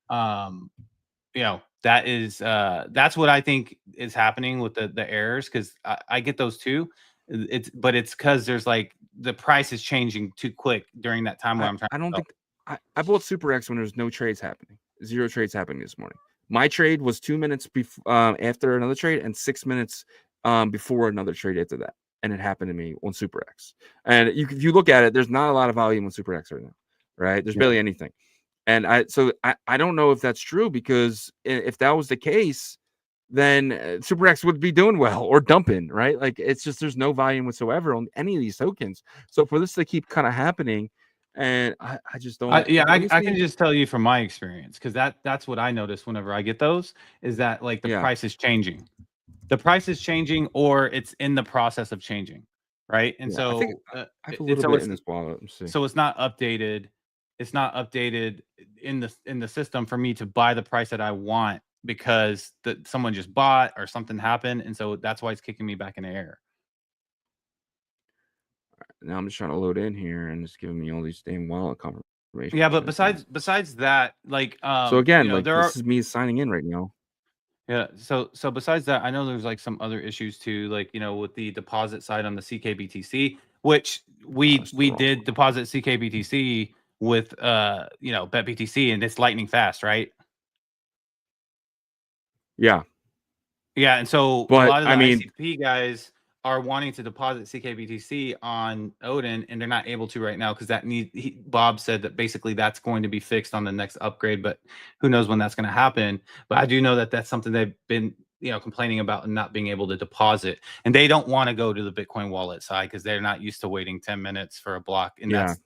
that is that's what I think is happening with the errors, because I get those too. It's because there's like the price is changing too quick during that time where I'm trying. I don't think I bought Super X when there's no trades happening. 0 trades happening this morning. My trade was 2 minutes after another trade, and 6 minutes before another trade after that. And it happened to me on Super X. And if you look at it, there's not a lot of volume on Super X right now, right? There's barely anything. And I don't know if that's true, because if that was the case, then Super X would be doing well or dumping, right? Like, it's just there's no volume whatsoever on any of these tokens. So for this to keep kind of happening, and I just don't. I can just tell you from my experience, because that's what I notice whenever I get those, is that like the price is changing. The price is changing, or it's in the process of changing, right? And so I have a little bit in this wallet. Let's see. So it's not updated. It's not updated in the system for me to buy the price that I want, because someone just bought or something happened, and so that's why it's kicking me back into error. Now I'm just trying to load in here, and it's giving me all these damn wallet confirmations. Yeah, but besides that, like so again, like this is me signing in right now. Yeah. So besides that, I know there's like some other issues too, like with the deposit side on the CKBTC, which we did deposit CKBTC with BetBTC, and it's lightning fast, right? Yeah. Yeah, and so a lot of the ICP guys are wanting to deposit CKBTC on Odin, and they're not able to right now, because Bob said that basically that's going to be fixed on the next upgrade, but who knows when that's going to happen. But I do know that that's something they've been complaining about, and not being able to deposit, and they don't want to go to the Bitcoin wallet side, because they're not used to waiting 10 minutes for a block, and that's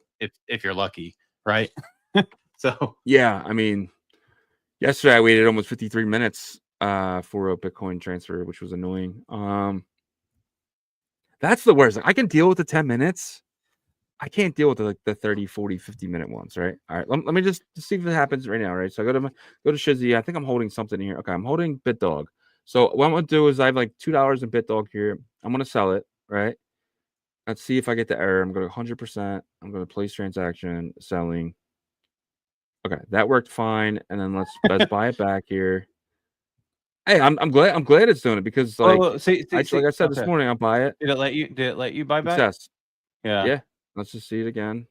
if you're lucky, right? So yeah, I mean, yesterday I waited almost 53 minutes for a Bitcoin transfer, which was annoying. That's the worst. I can deal with the 10 minutes. I can't deal with the 30, 40, 50-minute ones, right? All right, let me just see if it happens right now, right? So I go to Shizzy. I think I'm holding something here. Okay, I'm holding BitDog. So what I'm going to do is I have like $2 in BitDog here. I'm going to sell it, right? Let's see if I get the error. I'm going to 100%. I'm going to place transaction, selling. Okay, that worked fine. And then let's buy it back here. Hey, I'm glad it's doing it, because like like I said this morning, I'll buy it. Did it let you buy back? Success. Yeah. Let's just see it again.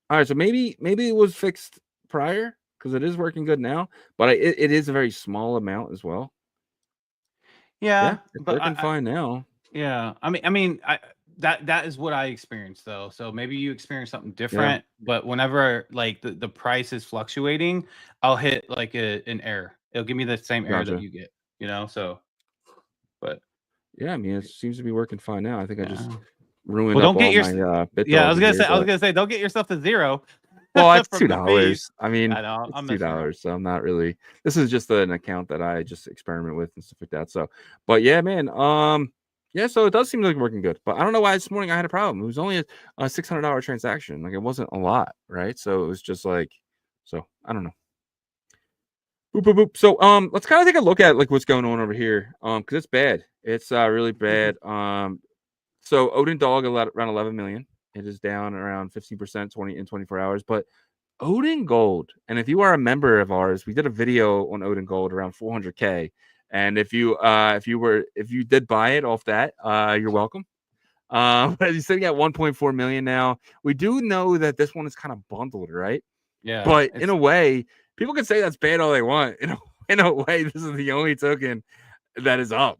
All right, so maybe it was fixed prior, because it is working good now, but it is a very small amount as well. Yeah, it's working fine now. Yeah, I mean, that is what I experienced though. So maybe you experienced something different. But whenever like the price is fluctuating, I'll hit like an error. It'll give me the same error that you get. So, but yeah, I mean, it seems to be working fine now. I think I just ruined don't get my BitDog. Yeah, I was gonna say, don't get yourself to zero. Well, it's $2. I mean, I know, it's $2, so I'm not really. This is just an account that I just experiment with and stuff like that. So, but yeah, man, yeah, so it does seem like working good. But I don't know why this morning I had a problem. It was only a $600 transaction. Like, it wasn't a lot, right? So it was just like, so I don't know. Boop, boop, boop. So let's kind of take a look at like what's going on over here. Because it's bad. It's really bad. So Odin Dog around 11 million. It is down around 15% in 24 hours. But Odin Gold, and if you are a member of ours, we did a video on Odin Gold around 400K. And if you did buy it off that, you're welcome. But he's sitting at 1.4 million now. We do know that this one is kind of bundled, right? Yeah. But in a way, people can say that's bad all they want. In a way, this is the only token that is up,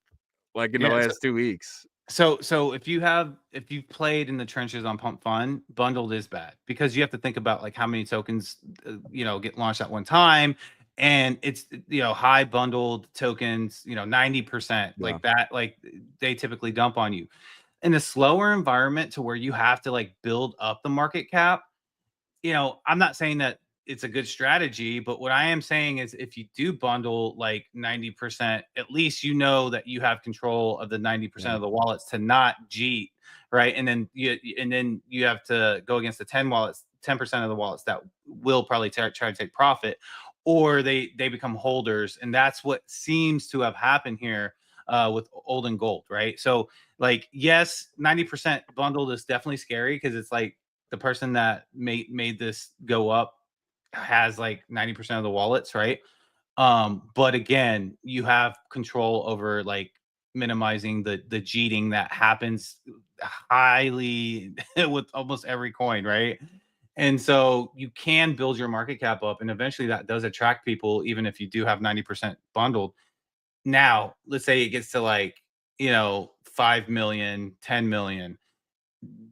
like in the last 2 weeks. So if you've played in the trenches on Pump Fun, bundled is bad, because you have to think about like how many tokens get launched at one time, and it's high bundled tokens, 90% like that, like they typically dump on you in a slower environment to where you have to like build up the market cap. I'm not saying that it's a good strategy. But what I am saying is, if you do bundle like 90%, at least you know that you have control of the 90% of the wallets to not cheat, right? And then you have to go against the 10% of the wallets that will probably try to take profit, or they become holders, and that's what seems to have happened here with old and gold, right? So like, yes, 90% bundled is definitely scary, because it's like the person that made this go up has like 90% of the wallets, right? But again, you have control over like minimizing the cheating that happens highly with almost every coin, right? And so you can build your market cap up, and eventually that does attract people, even if you do have 90% bundled. Now, let's say it gets to like, 5 million, 10 million,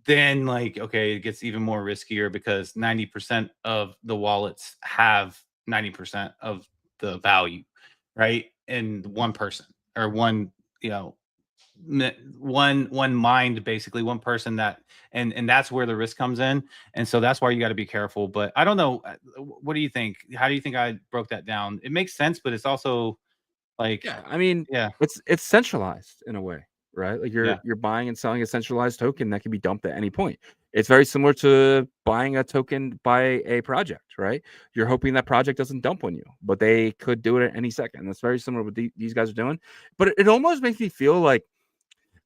then like, okay, it gets even more riskier, because 90% of the wallets have 90% of the value, right? And one person, or one, one mind, basically one person, that and that's where the risk comes in. And so that's why you got to be careful. But I don't know, what do you think? How do you think I broke that down? It makes sense, but it's also like, Yeah, I mean, yeah, it's centralized in a way, right? Like yeah, you're buying and selling a centralized token that can be dumped at any point. It's very similar to buying a token by a project, right? You're hoping that project doesn't dump on you, but they could do it at any second. That's very similar to what these guys are doing. But it almost makes me feel like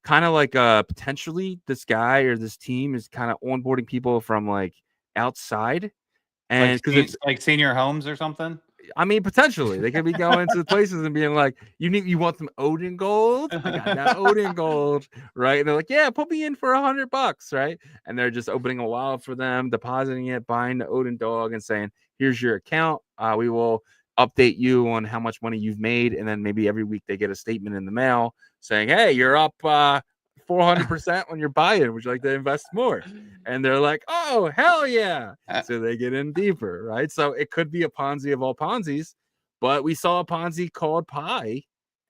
kind of like potentially this guy or this team is kind of onboarding people from like outside, and because it's like senior homes or something. I mean, potentially they could be going to places and being like, you want some Odin gold? I got that Odin gold, right? And they're like, yeah, put me in for $100, right? And they're just opening a wallet for them, depositing it, buying the Odin dog, and saying, here's your account. We will update you on how much money you've made, and then maybe every week they get a statement in the mail saying, hey, you're up 400% on your buy-in. Would you like to invest more? And they're like, oh, hell yeah. So they get in deeper, right? So it could be a Ponzi of all Ponzi's, but we saw a Ponzi called Pi,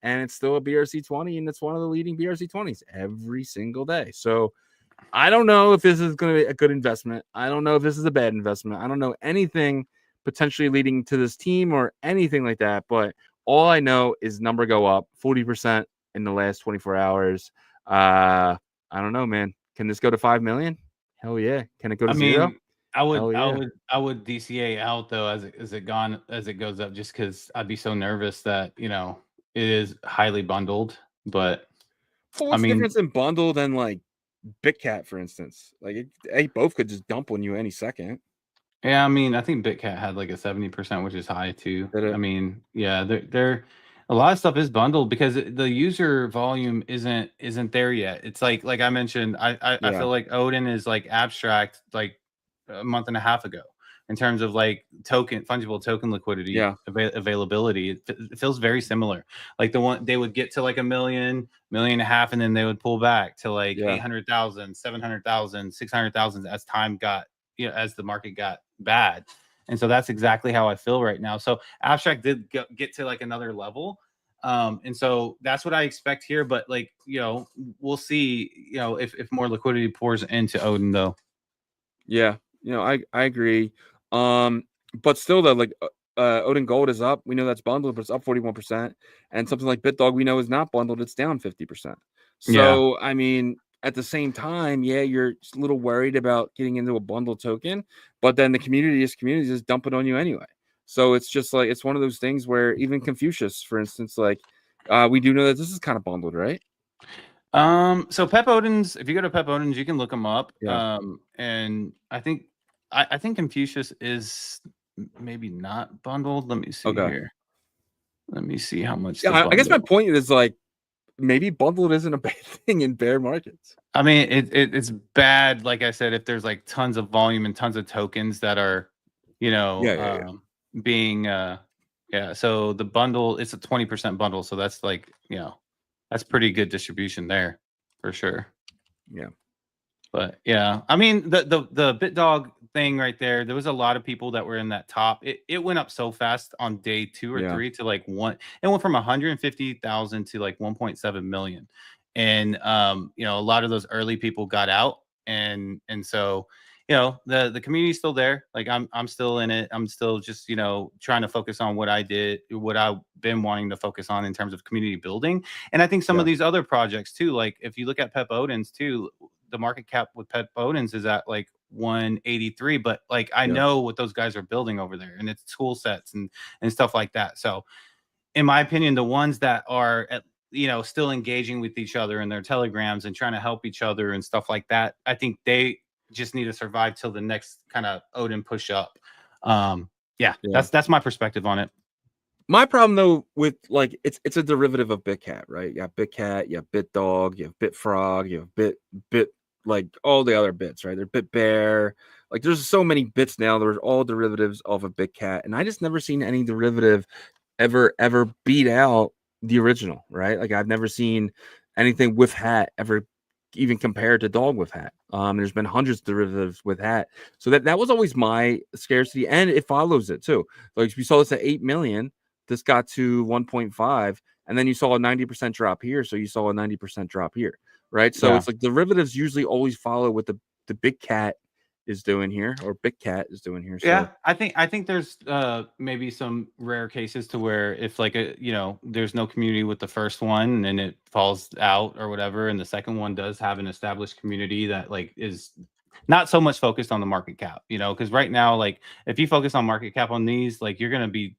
and it's still a BRC20, and it's one of the leading BRC20s every single day. So I don't know if this is going to be a good investment. I don't know if this is a bad investment. I don't know anything potentially leading to this team or anything like that, but all I know is number go up 40% in the last 24 hours. I don't know, man. Can this go to 5 million? Hell yeah. Can it go to zero? I would DCA out though as it goes up, just because I'd be so nervous that it is highly bundled. But what's the difference in bundled and like BitCat, for instance? Like they both could just dump on you any second. Yeah, I think BitCat had like a 70%, which is high too. Yeah, they're a lot of stuff is bundled because the user volume isn't there yet. It's like I mentioned, I feel like Odin is like abstract like a month and a half ago in terms of like fungible token liquidity, availability. It feels very similar. Like the one they would get to like 1 million, 1.5 million, and then they would pull back to like 800,000, 700,000, 600,000 as time got, as the market got bad. And so that's exactly how I feel right now. So abstract did get to like another level. And so that's what I expect here. But like, we'll see, if more liquidity pours into Odin though. Yeah. I agree. But still though, like Odin Gold is up. We know that's bundled, but it's up 41%. And something like BitDog, we know is not bundled. It's down 50%. So, I mean, at the same time, you're a little worried about getting into a bundled token, but then the community is dumping on you anyway. So it's just like, it's one of those things where even Confucius, for instance, like we do know that this is kind of bundled, right? So Pep Odins, if you go to Pep Odins, you can look them up. And I think Confucius is maybe not bundled. Let me see here. Let me see how much. I guess my point is like, maybe bundled isn't a bad thing in bear markets. I mean, it's bad. Like I said, if there's like tons of volume and tons of tokens that are, being, so the bundle, it's a 20% bundle. So that's like, that's pretty good distribution there for sure. Yeah. But yeah, I mean, the BitDog thing right there, there was a lot of people that were in that top. It went up so fast on day 2 or 3 to like one. It went from 150,000 to like 1.7 million. And a lot of those early people got out. And so the community's still there. Like I'm still in it. I'm still just trying to focus on what I've been wanting to focus on in terms of community building. And I think some of these other projects too, like if you look at Pep Odins too, the market cap with Pep Odins is at like 183, but like I know what those guys are building over there, and it's tool sets and stuff like that. So in my opinion, the ones that are still engaging with each other in their telegrams and trying to help each other and stuff like that, I think they just need to survive till the next kind of Odin push up. That's my perspective on it. My problem though with like it's a derivative of BitCat, right? You have BitCat, you have BitDog, you have BitFrog, you have Bit like all the other bits, right? They're BitBear. Like there's so many bits now. There's all derivatives of a BitCat, and I just never seen any derivative ever beat out the original, right? Like I've never seen anything with hat ever even compared to dog with hat. There's been hundreds of derivatives with hat, so that was always my scarcity, and it follows it too. Like we saw this at 8 million, this got to 1.5, and then you saw a 90% drop here, so you saw a 90% drop here, right? So it's like derivatives usually always follow what the big cat is doing here, or BitCat is doing here. So. I think there's maybe some rare cases to where if like there's no community with the first one and it falls out or whatever, and the second one does have an established community that like is not so much focused on the market cap, because right now, like if you focus on market cap on these, like you're gonna be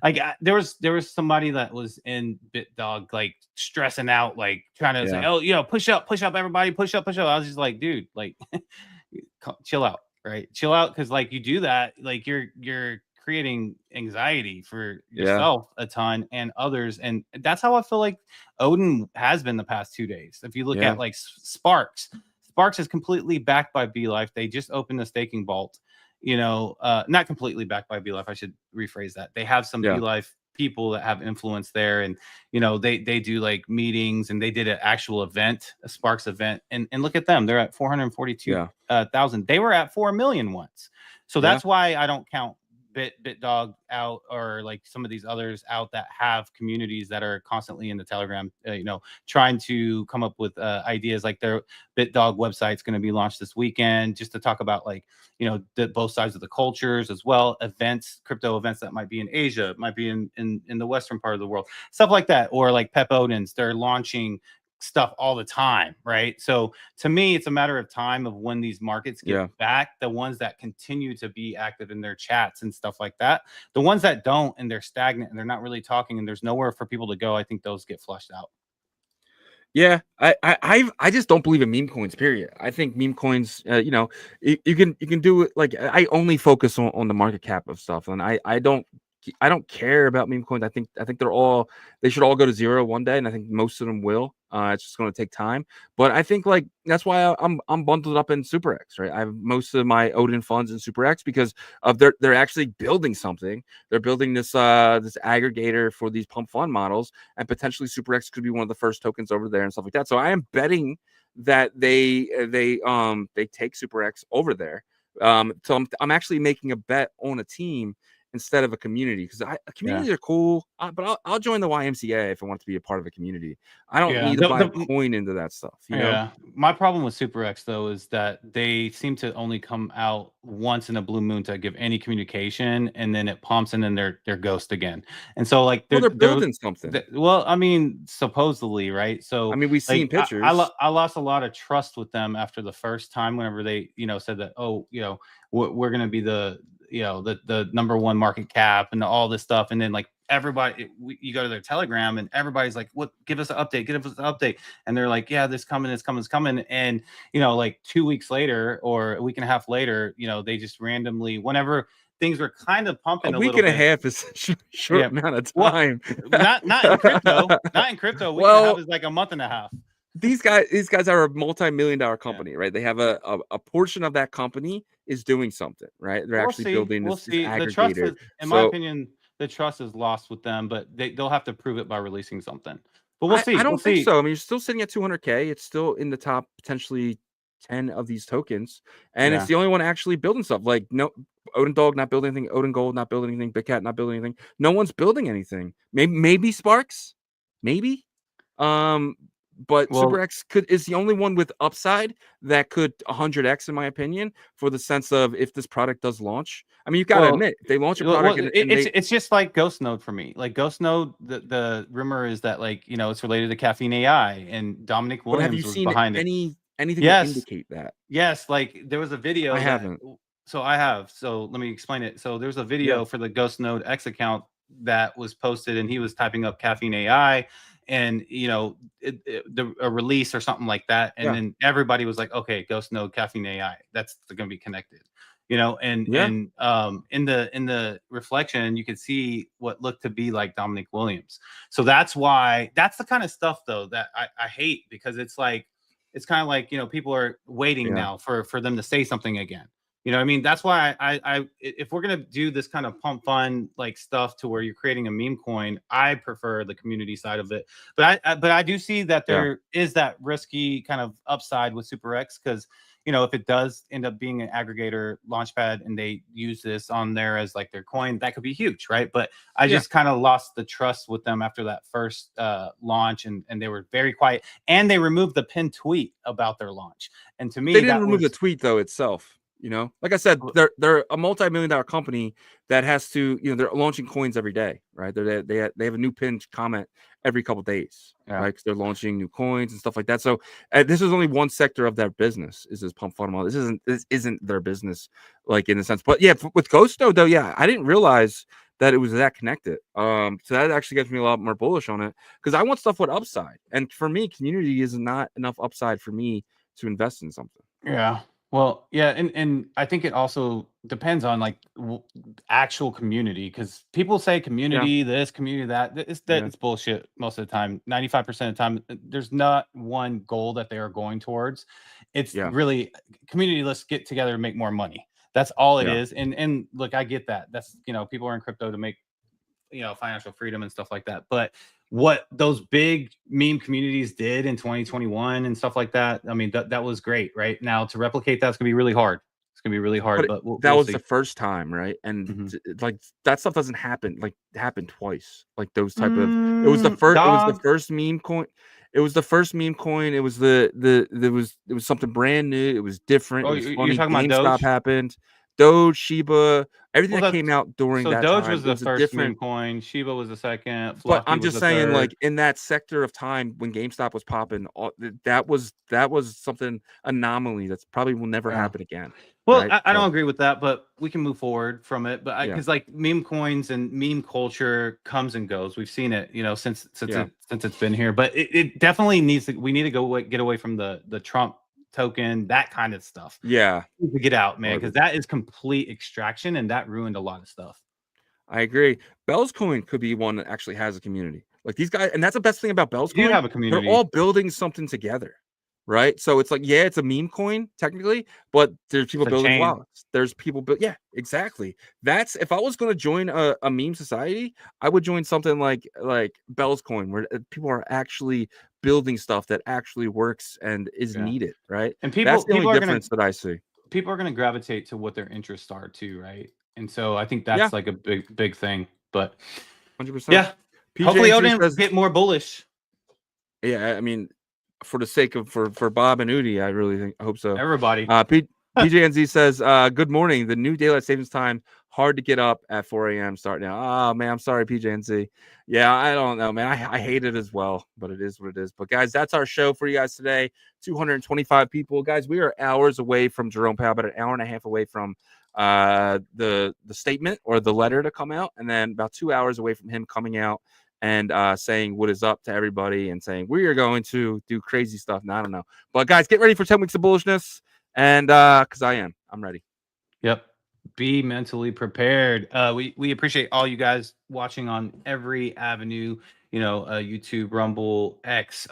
like there was somebody that was in BitDog like stressing out, like trying to say, oh, push up everybody, push up. I was just like, dude, like chill out, right? Chill out, because like you do that, like you're creating anxiety for yourself a ton and others, and that's how I feel like Odin has been the past 2 days. If you look at like Sparks is completely backed by BeLife. They just opened a staking vault, not completely backed by BeLife. I should rephrase that. They have some BeLife people that have influence there, and they do like meetings, and they did an actual event, a Sparks event, and look at them, they're at 442,000. They were at 4 million once. So that's why I don't count BitDog out, or like some of these others out that have communities that are constantly in the Telegram, trying to come up with ideas. Like their BitDog website's going to be launched this weekend, just to talk about like, both sides of the cultures as well. Events, crypto events that might be in Asia, might be in the Western part of the world, stuff like that. Or like Pep Odins, they're launching stuff all the time, right? So to me, it's a matter of time of when these markets get back. The ones that continue to be active in their chats and stuff like that, the ones that don't and they're stagnant and they're not really talking and there's nowhere for people to go, I think those get flushed out. I just don't believe in meme coins, period. I think meme coins, you can do it. Like I only focus on the market cap of stuff, and I don't care about meme coins. I think they should all go to zero one day, and I think most of them will. It's just going to take time, but I think like that's why I'm bundled up in SuperX, right? I have most of my Odin funds in SuperX because of they're actually building something. They're building this aggregator for these pump fund models, and potentially SuperX could be one of the first tokens over there and stuff like that. So I am betting that they take SuperX over there. So I'm actually making a bet on a team instead of a community, because communities are cool, but I'll join the YMCA if I want to be a part of a community. I don't need to buy a coin into that stuff. You know? My problem with SuperX though is that they seem to only come out once in a blue moon to give any communication, and then it pumps and then they're ghost again. And so like they're building something. Well, I mean, supposedly, right? So I mean, we've seen pictures. I lost a lot of trust with them after the first time, whenever they said that, we're going to be the number one market cap and all this stuff, and then like everybody, you go to their Telegram and everybody's like, what, give us an update, and they're like, it's coming, and like 2 weeks later or a week and a half later, they just randomly, whenever things were kind of pumping a week and a half is a short amount of time. Well, not in crypto. Week and a half is like a month and a half. These guys are a multi-million-dollar company, right? They have a portion of that company is doing something, right? They're actually building this aggregator. The trust is, in my opinion, the trust is lost with them, but they'll have to prove it by releasing something. But we'll see. I don't think so. I mean, you're still sitting at 200K. It's still in the top potentially 10 of these tokens, and it's the only one actually building stuff. Like Odin Dog not building anything, Odin Gold not building anything, BitCat not building anything. No one's building anything. Maybe Sparks, maybe. But Well, Super X is the only one with upside that could 100x, in my opinion, for the sense of if this product does launch. I mean, you got to admit, if they launch a product it's just like Ghost Node for me. Like Ghost Node, the rumor is that, like, you know, it's related to Caffeine AI, and Dominic but have you Williams was seen behind it. anything to Yes, indicate that? yes. Like there was a video I that. haven't. So I have. So let me explain it. So there's a video for the Ghost Node X account that was posted, and he was typing up Caffeine AI, and you know, a release or something like that, and then everybody was like, okay, Ghost Node Caffeine AI, that's going to be connected, you know, and in the reflection you could see what looked to be like Dominic Williams. So that's why, that's the kind of stuff though that I hate, because it's like, it's kind of like, you know, people are waiting now for them to say something again. You know what I mean? That's why I if we're gonna do this kind of pump fun like stuff to where you're creating a meme coin, I prefer the community side of it. But I do see that there is that risky kind of upside with Super X, because, you know, if it does end up being an aggregator launchpad and they use this on there as like their coin, that could be huge, right? But I just kind of lost the trust with them after that first launch, and they were very quiet, and they removed the pinned tweet about their launch. And to me, they didn't remove the tweet though itself. You know, like I said, they're a multi-million-dollar company that has to, you know, they're launching coins every day, right? They have a new pinned comment every couple of days, right? Because they're launching new coins and stuff like that. So this is only one sector of their business, is this pump fund model. This isn't their business, like, in a sense. But yeah, with Ghosto though, I didn't realize that it was that connected. So that actually gets me a lot more bullish on it, because I want stuff with upside, and for me, community is not enough upside for me to invest in something. Yeah. Well, yeah, and I think it also depends on like actual community, because people say community this, community that. It's bullshit most of the time. 95% of the time, there's not one goal that they are going towards. It's really community. Let's get together and make more money. That's all it is. And look, I get that. That's, you know, people are in crypto to make, you know, financial freedom and stuff like that. But what those big meme communities did in 2021 and stuff like that, I mean, that was great. Right now, to replicate that's gonna be really hard. It's gonna be really hard. But that was see. the first time, right? And like that stuff doesn't happen, like happen twice. Like those type of, it was the first meme coin. It was the first meme coin. It was it was something brand new. It was different. Oh, It was you're funny. talking about GameStop Doge? happened. Doge, Shiba, everything that came out during so that Doge time. was the first different meme coin. Shiba was the second. But Fluffy I'm just was the saying, third. like, in that sector of time when GameStop was popping, that was something anomaly that's probably will never happen again. Well, right? I don't agree with that, but we can move forward from it. But because like meme coins and meme culture comes and goes, we've seen it, you know, since it's been here. But it definitely needs to. We need to get away from the Trump token, that kind of stuff. Yeah, to get out, man, because that is complete extraction, and that ruined a lot of stuff. I agree. Bell's Coin could be one that actually has a community. Like these guys, and that's the best thing about Bell's Coin. You have a community. They're all building something together, right? So it's like, it's a meme coin technically, but there's people building wallets. There's people exactly. That's, if I was going to join a meme society, I would join something like Bell's Coin, where people are actually building stuff that actually works and is needed, right? And that's the only difference that I see. People are going to gravitate to what their interests are too, right? And so I think that's like a big thing. But 100%. Yeah. Hopefully Odin get more bullish. Yeah, I mean, for the sake of for Bob and Udi, I hope so. Everybody. PJNZ says, good morning. The new daylight savings time, hard to get up at 4 a.m. start now. Oh man, I'm sorry, PJNZ. Yeah, I don't know, man. I hate it as well, but it is what it is. But guys, that's our show for you guys today. 225 people. Guys, we are hours away from Jerome Powell, about an hour and a half away from the statement or the letter to come out, and then about 2 hours away from him coming out and saying what is up to everybody and saying we are going to do crazy stuff. Now, I don't know. But guys, get ready for 10 weeks of bullishness. And because I'm ready. Yep. Be mentally prepared. We appreciate all you guys watching on every avenue, you know, YouTube, Rumble, X.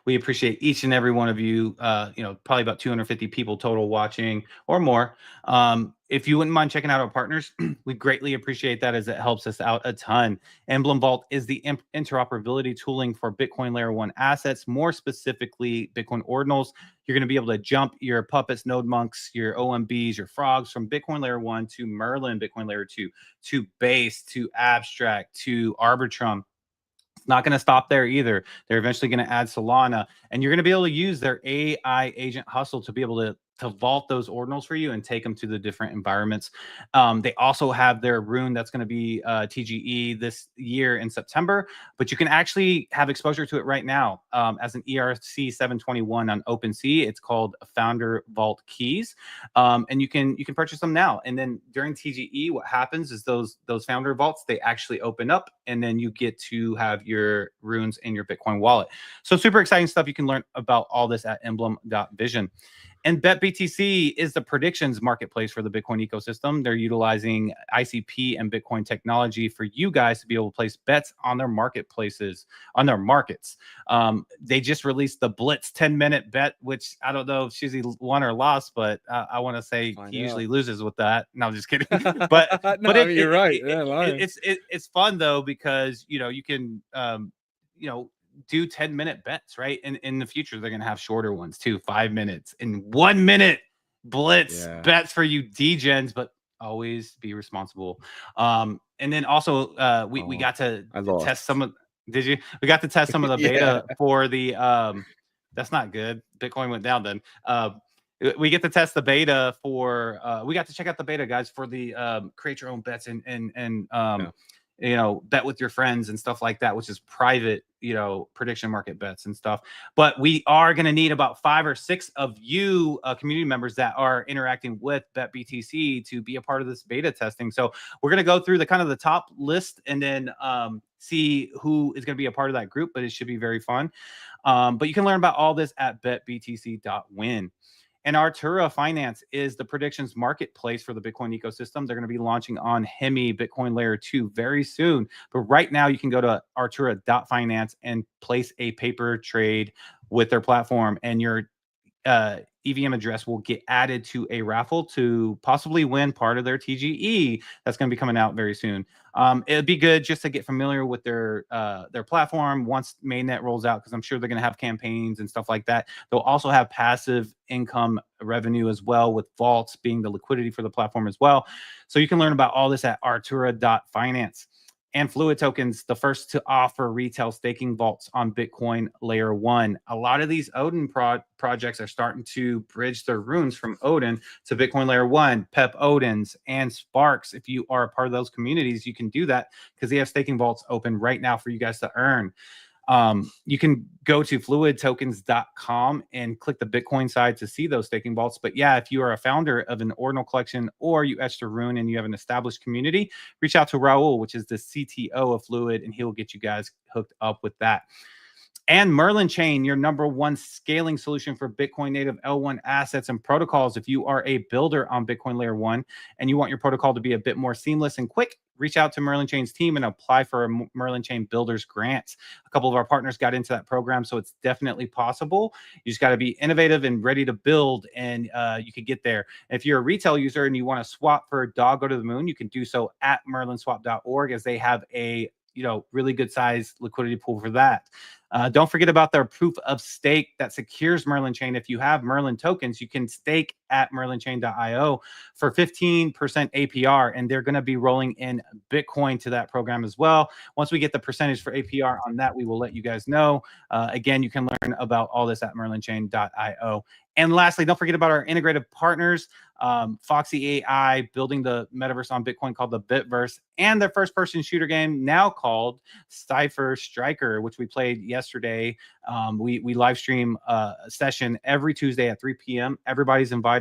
We appreciate each and every one of you. You know, probably about 250 people total watching or more. If you wouldn't mind checking out our partners, we greatly appreciate that, as it helps us out a ton. Emblem Vault is the interoperability tooling for Bitcoin Layer 1 assets, more specifically Bitcoin Ordinals. You're going to be able to jump your puppets, node monks, your OMBs, your frogs from Bitcoin Layer 1 to Merlin, Bitcoin Layer 2, to Base, to Abstract, to Arbitrum, Not going to stop there either. They're eventually going to add Solana, and you're going to be able to use their AI agent hustle to be able to vault those ordinals for you and take them to the different environments. They also have their rune that's going to be TGE this year in September, but you can actually have exposure to it right now as an ERC 721 on OpenSea. It's called Founder Vault Keys, and you can purchase them now. And then during TGE, what happens is those Founder Vaults, they actually open up, and then you get to have your runes in your Bitcoin wallet. So super exciting stuff. You can learn about all this at emblem.vision. And BetBTC is the predictions marketplace for the Bitcoin ecosystem. They're utilizing ICP and Bitcoin technology for you guys to be able to place bets on their marketplaces, on their markets. They just released the Blitz 10-minute bet, which I don't know if Shizzy won or lost, but I want to say he usually loses with that. No, I'm just kidding. But no, but I mean, you're right. It's fun though, because you can do 10-minute bets, right? And in the future, they're going to have shorter ones too, 5 minutes and 1 minute blitz bets for you degens, but always be responsible. And then also we got to test some of, did you? We got to test some of the beta for the, that's not good. Bitcoin went down then. We get to test the beta for, we got to check out the beta, guys, for the create your own bets and bet with your friends and stuff like that, which is private, prediction market bets and stuff. But we are going to need about 5 or 6 of you community members that are interacting with BetBTC to be a part of this beta testing. So we're going to go through the kind of the top list and then see who is going to be a part of that group, but it should be very fun. But you can learn about all this at betbtc.win. And Artura Finance is the predictions marketplace for the Bitcoin ecosystem. They're going to be launching on Hemi Bitcoin Layer 2 very soon. But right now, you can go to artura.finance and place a paper trade with their platform, and your EVM address will get added to a raffle to possibly win part of their TGE that's going to be coming out very soon. It'd be good just to get familiar with their platform once mainnet rolls out, because I'm sure they're going to have campaigns and stuff like that. They'll also have passive income revenue as well, with vaults being the liquidity for the platform as well. So you can learn about all this at artura.finance. And Fluid Tokens, the first to offer retail staking vaults on Bitcoin Layer 1. A lot of these Odin projects are starting to bridge their runes from Odin to Bitcoin Layer 1, Pep Odins, and Sparks. If you are a part of those communities, you can do that because they have staking vaults open right now for you guys to earn. You can go to fluidtokens.com and click the Bitcoin side to see those staking vaults. But yeah, if you are a founder of an Ordinal collection or you etched a rune and you have an established community, reach out to Raul, which is the CTO of Fluid, and he'll get you guys hooked up with that. And Merlin Chain, your #1 scaling solution for Bitcoin native L1 assets and protocols. If you are a builder on Bitcoin Layer 1 and you want your protocol to be a bit more seamless and quick, reach out to Merlin Chain's team and apply for a Merlin Chain Builders Grant. A couple of our partners got into that program, so it's definitely possible. You just got to be innovative and ready to build, and you can get there. If you're a retail user and you want to swap for a dog go to the moon, you can do so at merlinswap.org, as they have a really good size liquidity pool for that. Don't forget about their proof of stake that secures Merlin Chain. If you have Merlin tokens, you can stake at merlinchain.io for 15% APR, and they're going to be rolling in Bitcoin to that program as well. Once we get the percentage for APR on that, we will let you guys know. Again, you can learn about all this at merlinchain.io. And lastly, don't forget about our integrated partners, Foxy AI, building the metaverse on Bitcoin called the Bitverse, and their first-person shooter game now called Cypher Striker, which we played yesterday. We live stream a session every Tuesday at 3 p.m. Everybody's invited.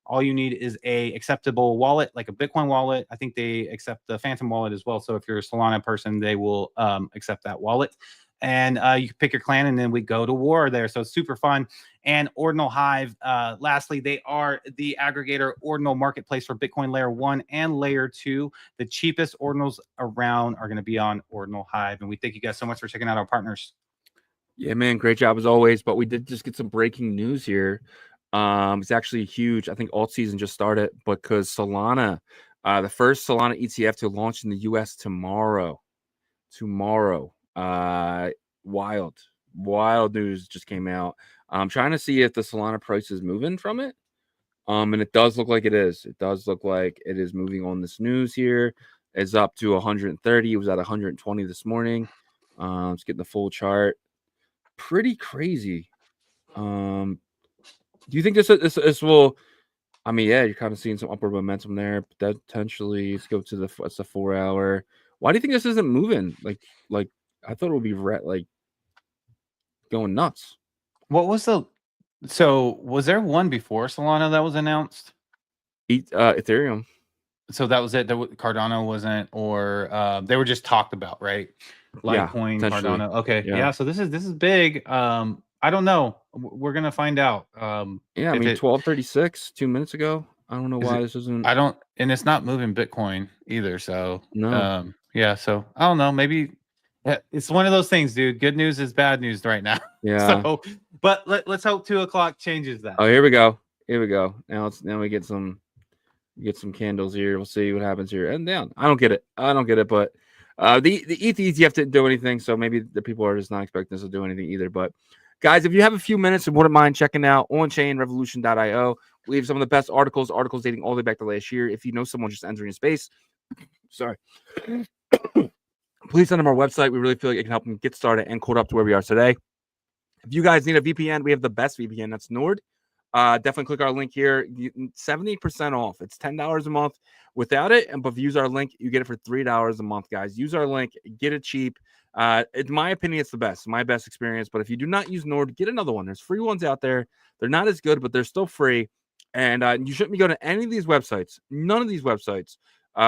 All you need is a acceptable wallet, like a Bitcoin wallet. I think they accept the Phantom wallet as well. So if you're a Solana person, they will accept that wallet. And you can pick your clan, and then we go to war there. So it's super fun. And Ordinal Hive, lastly, they are the aggregator Ordinal marketplace for Bitcoin Layer 1 and Layer 2. The cheapest Ordinals around are going to be on Ordinal Hive. And we thank you guys so much for checking out our partners. Yeah, man, great job as always. But we did just get some breaking news here. It's actually huge. I think alt season just started because Solana, the first Solana ETF to launch in the US tomorrow. Wild news just came out. I'm trying to see if the Solana price is moving from it. And it does look like it is. It does look like it is moving on this news here. It's up to 130. It was at 120 this morning. Let's get the full chart. Pretty crazy. Do you think this will? I mean, yeah, you're kind of seeing some upward momentum there. Potentially, let's go to the 4 hour. Why do you think this isn't moving? Like I thought it would be like going nuts. What was the? So was there one before Solana that was announced? Ethereum. So that was it. Cardano wasn't, or they were just talked about, right? Litecoin, Cardano. Okay, yeah. So this is big. I don't know. We're gonna find out. Yeah, I mean, 12:36, 2 minutes ago. I don't know why this isn't. I don't, and it's not moving Bitcoin either. So no. Yeah. So I don't know. Maybe it's one of those things, dude. Good news is bad news right now. Yeah. So, but let's hope 2 o'clock changes that. Oh, here we go. Here we go. Now we get some candles here. We'll see what happens here. And down. I don't get it. But the ETHs, you have to do anything. So maybe the people are just not expecting us to do anything either. But guys, if you have a few minutes and wouldn't mind checking out OnChainRevolution.io, we have some of the best articles dating all the way back to last year. If you know someone just entering a space, sorry, please send them our website. We really feel like it can help them get started and code up to where we are today. If you guys need a VPN, we have the best VPN. That's Nord. Definitely click our link here. 70% off. It's $10 a month without it. But if you use our link, you get it for $3 a month, guys. Use our link, get it cheap. In my opinion, it's the best. My best experience. But if you do not use Nord, get another one. There's free ones out there. They're not as good, but they're still free. And you shouldn't be going to any of these websites. None of these websites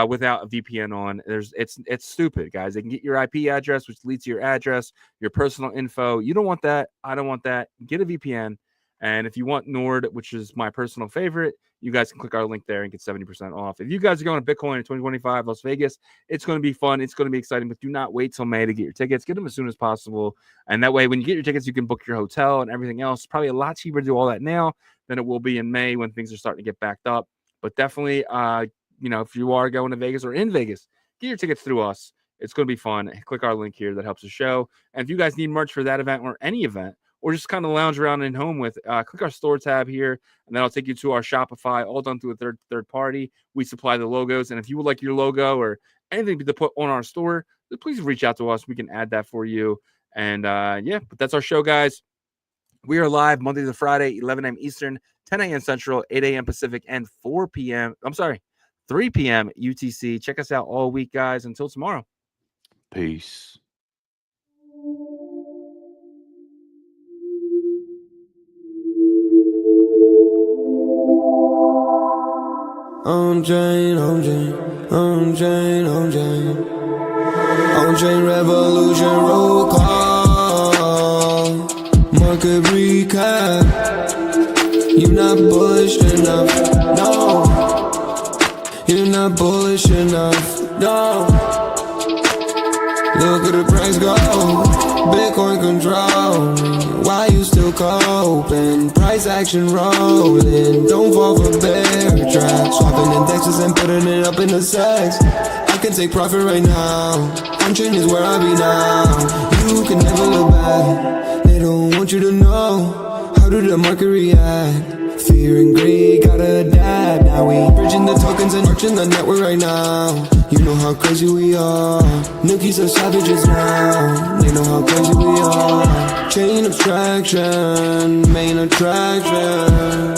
without a VPN on. It's stupid, guys. They can get your IP address, which leads to your address, your personal info. You don't want that. I don't want that. Get a VPN. And if you want Nord, which is my personal favorite, you guys can click our link there and get 70% off. If you guys are going to Bitcoin in 2025 Las Vegas, it's going to be fun. It's going to be exciting, but do not wait till May to get your tickets. Get them as soon as possible. And that way, when you get your tickets, you can book your hotel and everything else. It's probably a lot cheaper to do all that now than it will be in May when things are starting to get backed up. But definitely, if you are going to Vegas or in Vegas, get your tickets through us. It's going to be fun. Click our link here. That helps the show. And if you guys need merch for that event or any event, or just kind of lounge around in home with, click our store tab here, and that'll take you to our Shopify, all done through a third party. We supply the logos, and if you would like your logo or anything to put on our store, please reach out to us. We can add that for you. And but that's our show, guys. We are live Monday to Friday, 11 a.m. Eastern, 10 a.m. Central, 8 a.m. Pacific, and 3 p.m. UTC. Check us out all week, guys. Until tomorrow. Peace. OnChain Revolution, roll call, market recap. You're not bullish enough, no. You're not bullish enough, no. Look at the price go, Bitcoin control. Why you still coping? Price action rolling. Don't fall for bear traps. Swapping indexes and putting it up in the sex. I can take profit right now. OnChain is where I be now. You can never look back. They don't want you to know. How did the market react? Fear and greed gotta adapt. Now we bridging the tokens and marching the network right now. You know how crazy we are. Nookies are savages now. They know how crazy we are. Chain abstraction, main attraction.